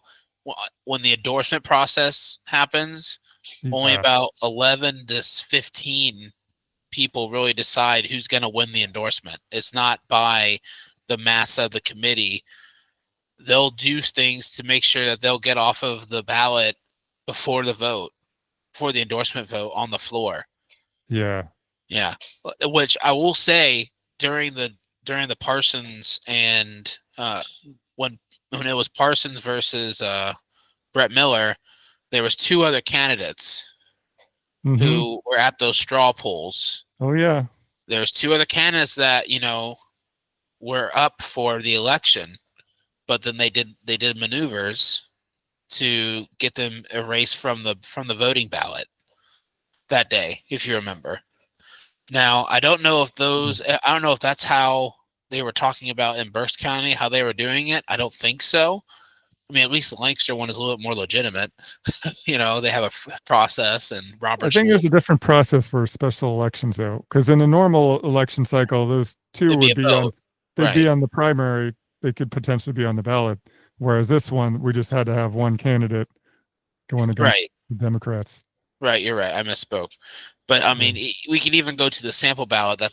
when the endorsement process happens, only about 11 to 15 people really decide who's going to win the endorsement. It's not by the mass of the committee. They'll do things to make sure that they'll get off of the ballot before the vote, before the endorsement vote on the floor. Yeah. Yeah. Which I will say during the Parsons and when it was Parsons versus Brett Miller, there was two other candidates who were at those straw polls. Oh yeah. There's two other candidates that, you know, were up for the election, but then they did maneuvers to get them erased from the voting ballot that day, if you remember. Now, I don't know if that's how they were talking about in Berks County, how they were doing it. I don't think so. I mean, at least the Lancaster one is a little bit more legitimate. You know, they have a process, and Robert. I think there's a different process for special elections, though, because in a normal election cycle, those two would be on. They'd be on the primary. They could potentially be on the ballot. Whereas this one, we just had to have one candidate going against the Democrats. Right, you're right. I misspoke. But I mean, we could even go to the sample ballot that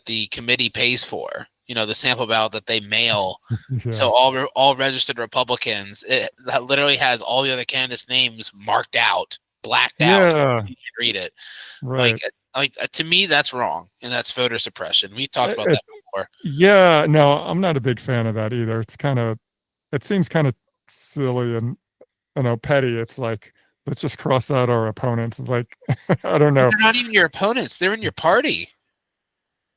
the committee pays for. You know, the sample ballot that they mail. Yeah. So all registered Republicans, that literally has all the other candidates' names marked out, blacked out. You can read it. Right. Like to me, that's wrong, and that's voter suppression. We've talked about that before. Yeah, no, I'm not a big fan of that either. It seems kind of silly and petty. It's like, let's just cross out our opponents. It's like, I don't know. They're not even your opponents. They're in your party.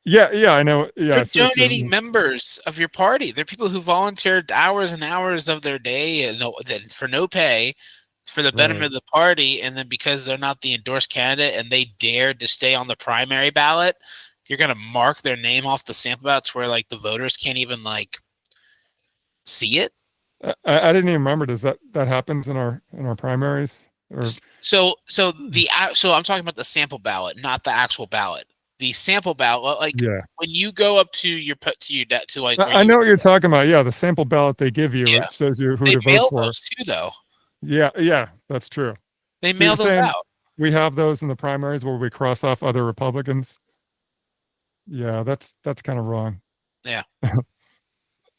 Yeah, I know. Yeah, they're donating members of your party. They're people who volunteered hours and hours of their day for no pay for the betterment of the party, and then because they're not the endorsed candidate and they dared to stay on the primary ballot, you're going to mark their name off the sample ballots where like the voters can't even like see it. I didn't even remember. Does that happens in our primaries? Or? So I'm talking about the sample ballot, not the actual ballot. The sample ballot, like when you go up to like. I know what you're talking about. Yeah, the sample ballot they give you, it shows you who to vote for. They mail those too, though. Yeah, that's true. They mail those out. We have those in the primaries where we cross off other Republicans. Yeah, that's kind of wrong. Yeah.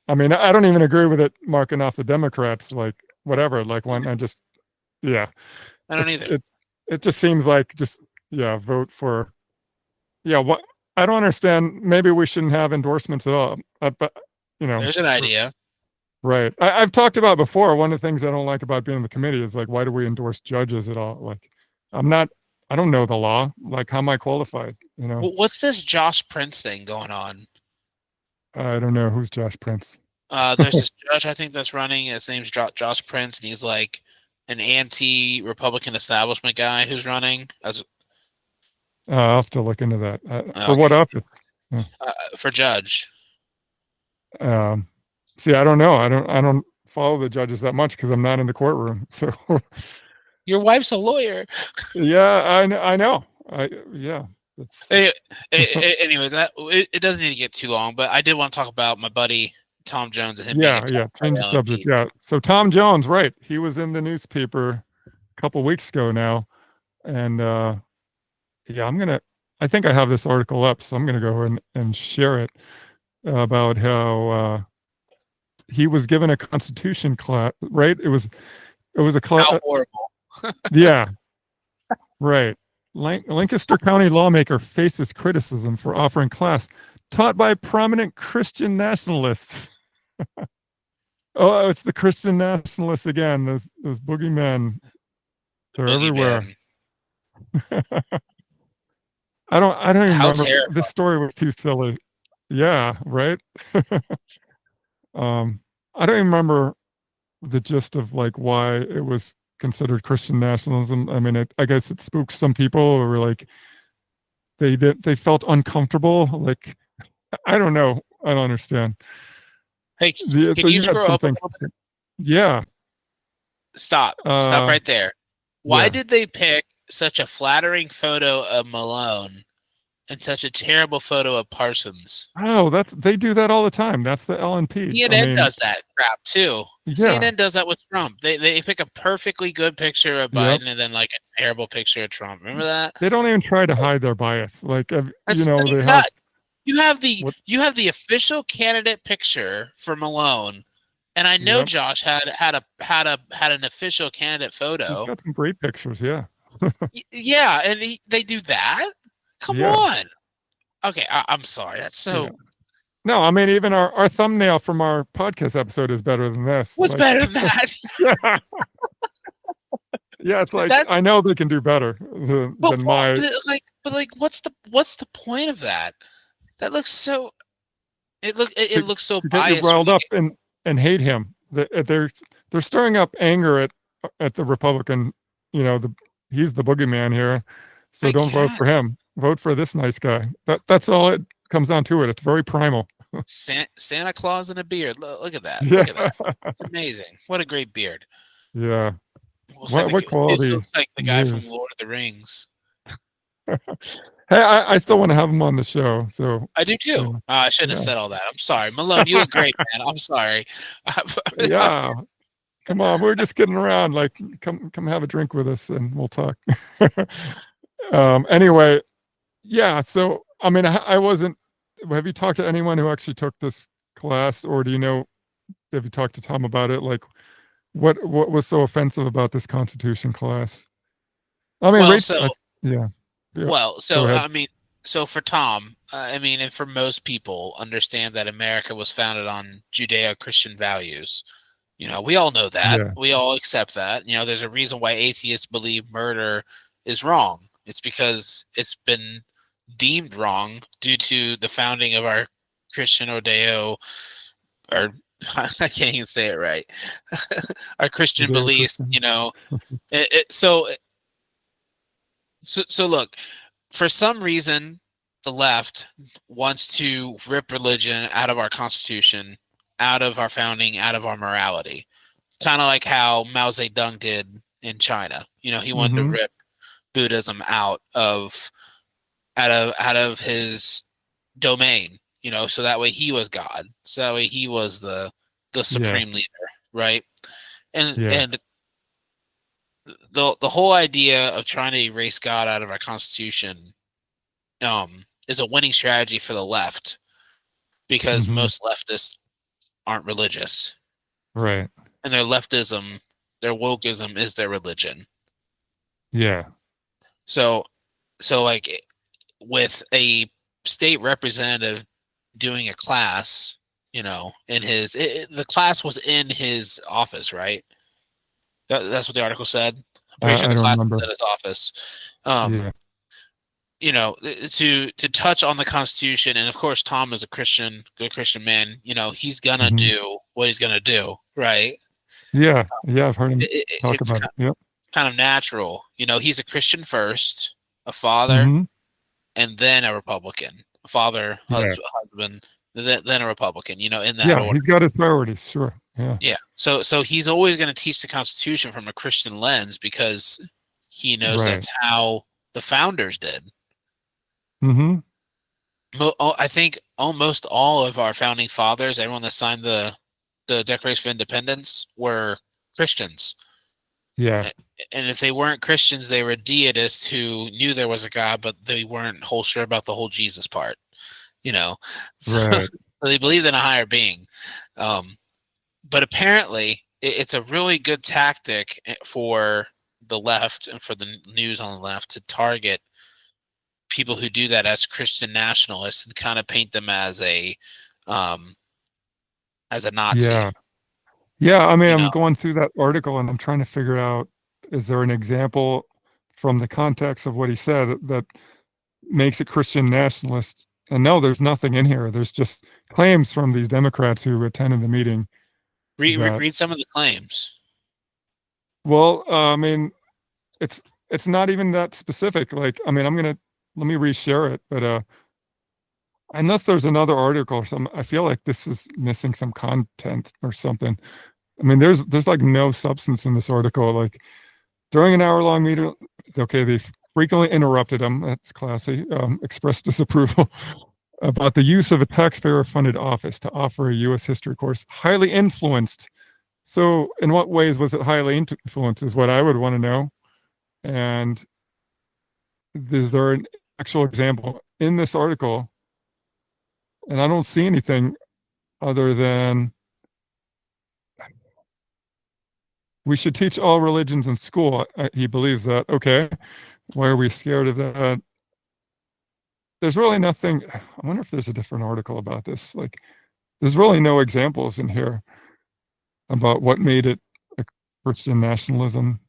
I mean, I don't even agree with it marking off the Democrats, like whatever. Like when I don't either. It just seems like vote for. Yeah, what I don't understand. Maybe we shouldn't have endorsements at all. But there's an idea. Right. I've talked about before. One of the things I don't like about being in the committee is like, why do we endorse judges at all? Like, I don't know the law. Like, how am I qualified? Well, what's this Josh Prince thing going on? I don't know. Who's Josh Prince? There's this judge I think that's running. His name's Josh Prince, and he's like an anti-Republican establishment guy who's running. I'll have to look into that. For what office? For judge. See, I don't know. I don't follow the judges that much because I'm not in the courtroom. So your wife's a lawyer. Yeah, I know. Anyways, it doesn't need to get too long, but I did want to talk about my buddy Tom Jones and him. Change the subject. Yeah. So Tom Jones, right? He was in the newspaper a couple weeks ago now, and I think I have this article up, so I'm gonna go and share it about how he was given a constitution class, right? It was a class. How horrible. Yeah. Right. Lancaster County lawmaker faces criticism for offering class taught by prominent Christian nationalists. Oh, it's the Christian nationalists again. Those boogeymen. They're everywhere. I don't even remember. This story was too silly. Yeah, right. I don't even remember the gist of like why it was considered Christian nationalism. I mean, I guess it spooked some people who were like, they felt uncomfortable. Like, I don't know. I don't understand. Hey, So can you you had scroll some up a things. little bit? Yeah. Stop Uh, right there. Why yeah. did they pick such a flattering photo of Malone and such a terrible photo of Parsons? Oh, they do that all the time. That's the LNP. I CNN mean, does that crap too. yeah. CNN does that with Trump. They pick a perfectly good picture of Yep. Biden and then like a terrible picture of Trump. Remember that? They don't even try to hide their bias. Like, That's so they have nuts. You have what? the official candidate picture for Malone, and I know Yep. Josh had an official candidate He's photo. got some great pictures. Yeah. Yeah, and they do that. Come Yeah. on. Okay, I'm sorry. That's so. Yeah. No, I mean, even our thumbnail from our podcast episode is better than this. What's Like, better than that? yeah. Yeah, it's like That, I know they can do better but, than my. what's the point of that? That looks so. It looks so To get you biased. riled up and hate him. They're stirring up anger at the Republican. He's the boogeyman here, so I don't vote for guess. him. Vote for this nice guy. That's all it comes down to. It's very primal. Santa Claus and a beard. Look at that. Yeah, Look at that. It's amazing. What a great beard. yeah. What It quality looks like the guy from news? Lord of the Rings. Hey, I still want to have him on the show. So I do too. I shouldn't have said all that. I'm sorry, Malone. You look great, man. I'm sorry. yeah. Come on, we're just kidding around. Like, come have a drink with us, and we'll talk. Anyway, yeah. So, I mean, I wasn't. Have you talked to anyone who actually took this class, or do you know? Have you talked to Tom about it? Like, what was so offensive about this Constitution class? I mean, Well, yeah. well, Go so ahead. I mean, so for Tom, I mean, and for most people, understand that America was founded on Judeo-Christian values. We all know that. Yeah. We all accept that. There's a reason why atheists believe murder is wrong. It's because it's been deemed wrong due to the founding of our Christian Judeo, or I can't even say it right. Our Christian beliefs, so look, for some reason, the left wants to rip religion out of our Constitution, out of our founding, out of our morality. Kind of like how Mao Zedong did in China. He wanted to rip Buddhism out of his domain. So that way he was God. So that way he was the supreme leader, right? And the whole idea of trying to erase God out of our Constitution is a winning strategy for the left, because most leftists aren't religious, Right. and their leftism, their wokeism is their religion. Yeah. So like, with a state representative doing a class, in the class was in his office, right? That's what the article said. I'm pretty sure the class was in his office. To touch on the Constitution, and of course Tom is a good Christian man. He's gonna do what he's gonna do, right? Yeah, I've heard him talk It's about it. Yep. kind of natural. He's a Christian first, a father, and then a Republican. A father, husband, then a Republican. In that order. He's got his priorities. Sure. Yeah. Yeah. So he's always going to teach the Constitution from a Christian lens, because he knows that's how the founders did. I think almost all of our founding fathers, everyone that signed the Declaration of Independence, were Christians. Yeah. And if they weren't Christians, they were deists who knew there was a God, but they weren't whole sure about the whole Jesus part. So they believed in a higher being. But apparently, it's a really good tactic for the left and for the news on the left to target people who do that as Christian nationalists and kind of paint them as a Nazi. Yeah. I mean, I'm going through that article and I'm trying to figure out, is there an example from the context of what he said that makes it Christian nationalist? And no, there's nothing in here. There's just claims from these Democrats who attended the meeting. Read some of the claims. Well, I mean, it's not even that specific. Like, I mean, let me reshare it, but unless there's another article or something, I feel like this is missing some content or something. I mean, there's like no substance in this article. Like during an hour-long meeting, okay, they frequently interrupted him. That's classy. Expressed disapproval about the use of a taxpayer-funded office to offer a U.S. history course. Highly influenced. So, in what ways was it highly influenced? Is what I would want to know. And is there an actual example in this article? And I don't see anything other than we should teach all religions in school. He believes that. Okay. Why are we scared of that? There's really nothing. I wonder if there's a different article about this. Like, there's really no examples in here about what made it a Christian nationalism.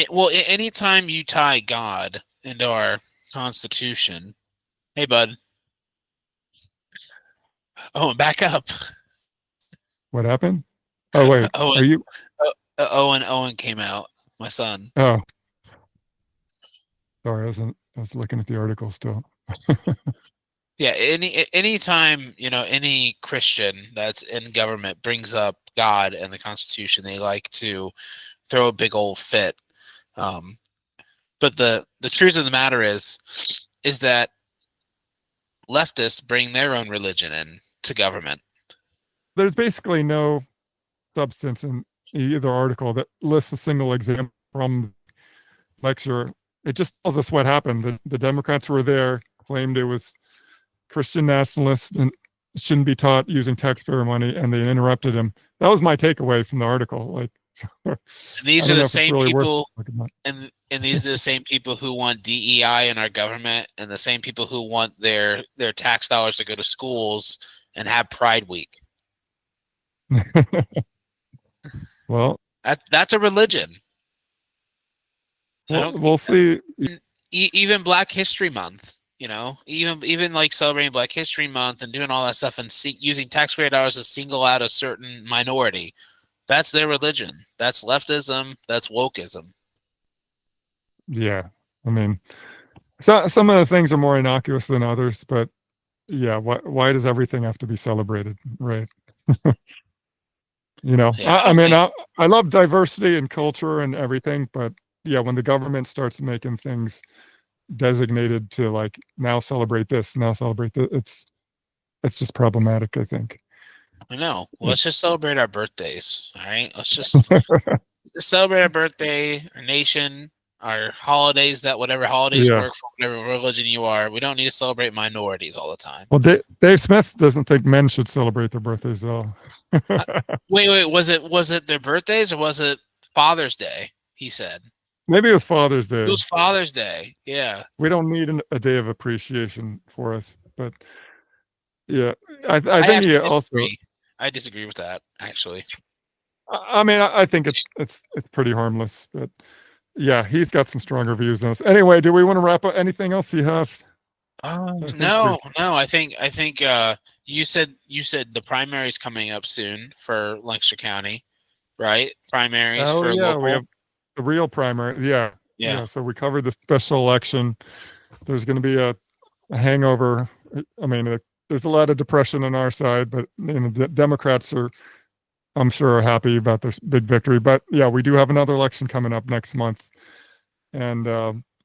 Well, anytime you tie God into our Constitution, hey, bud. Oh, back up. What happened? Oh, wait. Are you? Owen came out. My son. Oh, sorry. I was looking at the article still. Yeah. Anytime, any Christian that's in government brings up God and the Constitution, they like to throw a big old fit. But the truth of the matter is that leftists bring their own religion into government. There's basically no substance in either article that lists a single example from the lecture. It just tells us what happened. The Democrats were there, claimed it was Christian nationalists and shouldn't be taught using taxpayer money, and they interrupted him. That was my takeaway from the article. Like, and these are the same really people, and these are the same people who want DEI in our government, and the same people who want their tax dollars to go to schools and have Pride Week. Well, that's a religion. We'll see. Even Black History Month, even like celebrating Black History Month and doing all that stuff and using taxpayer dollars to single out a certain minority. That's their religion. That's leftism. That's wokeism. Yeah. I mean, some of the things are more innocuous than others, but yeah, why does everything have to be celebrated? Right. Yeah, I love diversity and culture and everything, but yeah, when the government starts making things designated to like now celebrate this, it's just problematic, I think. I know. Well, let's just celebrate our birthdays. All right. Let's just celebrate our birthday, our nation, our holidays, whatever holidays work for whatever religion you are. We don't need to celebrate minorities all the time. Well, Dave Smith doesn't think men should celebrate their birthdays at all. Wait. Was it their birthdays or was it Father's Day? He said. Maybe it was Father's Day. It was Father's Day. Yeah. We don't need a day of appreciation for us, but yeah, I think he also. I disagree with that, actually. I mean, I think it's pretty harmless, but yeah, he's got some stronger views than us. Anyway, do we want to wrap up? Anything else you have? No. I think you said the primary's coming up soon for Lancaster County, right? Primaries for local. We have the real primary. Yeah. So we covered the special election. There's going to be a hangover. I mean, there's a lot of depression on our side, but the Democrats I'm sure, are happy about this big victory. But yeah, we do have another election coming up next month, and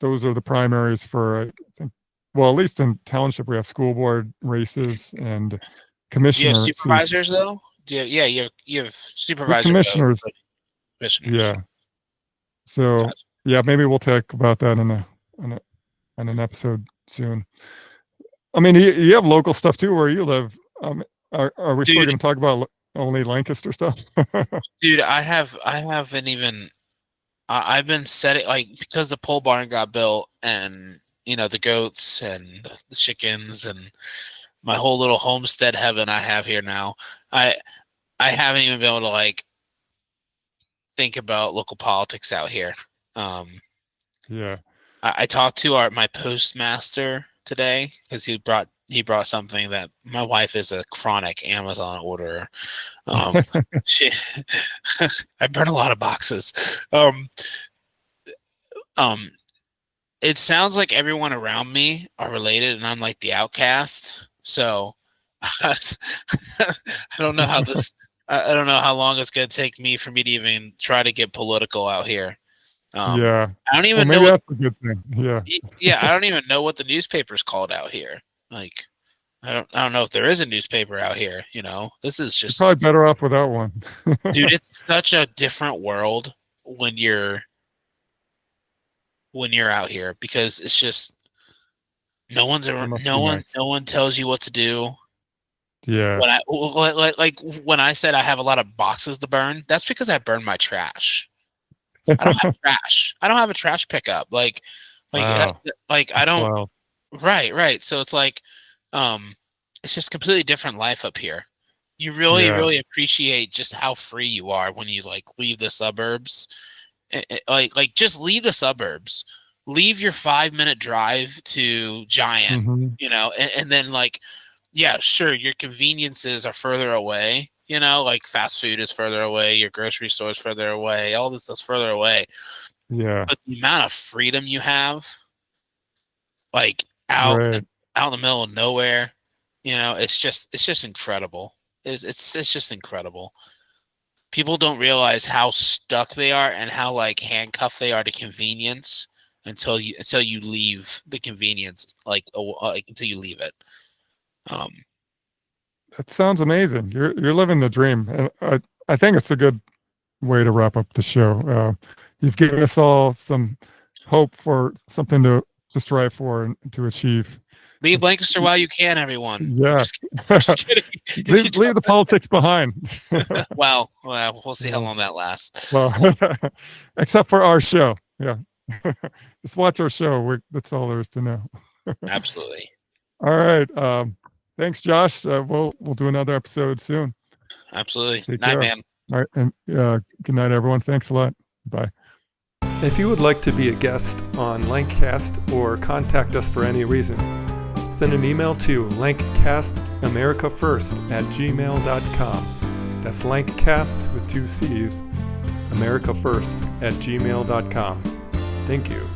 those are the primaries for, I think, well, at least in township, we have school board races and commissioner. You have supervisors seats. Though? You have supervisors. Commissioners. Yeah. So yeah, maybe we'll talk about that in an episode soon. I mean, you have local stuff too where you live. Are we still going to talk about only Lancaster stuff? Dude, haven't even. I've been setting, like, because the pole barn got built and the goats and the chickens and my whole little homestead heaven I have here now. I haven't even been able to like think about local politics out here. Yeah. I talked to my postmaster today because he brought something that my wife is a chronic Amazon orderer. I burn a lot of boxes. it sounds like everyone around me are related, and I'm like the outcast. So I don't know how this. I don't know how long it's going to take me for me to even try to get political out here. Yeah. I don't even Well, maybe know. that's a good thing. Yeah. Yeah, I don't even know what the newspaper's called out here. Like, I don't know if there is a newspaper out here. You know, this is just You're probably better off without one. dude. It's such a different world when you're out here, because it's just no one's That ever, must no be one, nice. no one tells you what to do. Yeah. When like when I said I have a lot of boxes to burn, that's because I burn my trash. I don't have trash. I don't have a trash pickup. Wow. I That's don't. wild. Right. So it's like, it's just completely different life up here. You really, Yeah. really appreciate just how free you are when you like leave the suburbs. Like just leave the suburbs. Leave your 5-minute drive to Giant, Mhm. you know, and then like, yeah, sure, your conveniences are further away. You know, like fast food is further away, your grocery store is further away, all this stuff's further away. Yeah. But the amount of freedom you have, like out Right. in the middle of nowhere, you know, it's just incredible. It's just incredible. People don't realize how stuck they are and how like handcuffed they are to convenience until you leave the convenience, like until you leave it. That sounds amazing. You're living the dream, and I think it's a good way to wrap up the show. You've given us all some hope for something to strive for and to achieve. Leave Lancaster while you can, everyone. Yeah. I'm just kidding. leave the politics behind. Well, we'll see how long that lasts. Well, except for our show. Yeah. Just watch our show. That's all there is to know. Absolutely. All right. Thanks, Josh. We'll do another episode soon. Absolutely. Take Night, care. man. All right. And good night, everyone. Thanks a lot. Bye. If you would like to be a guest on Lancast or contact us for any reason, send an email to lancastamerica1st@gmail.com. That's Lancast with 2 C's, America1st@gmail.com. Thank you.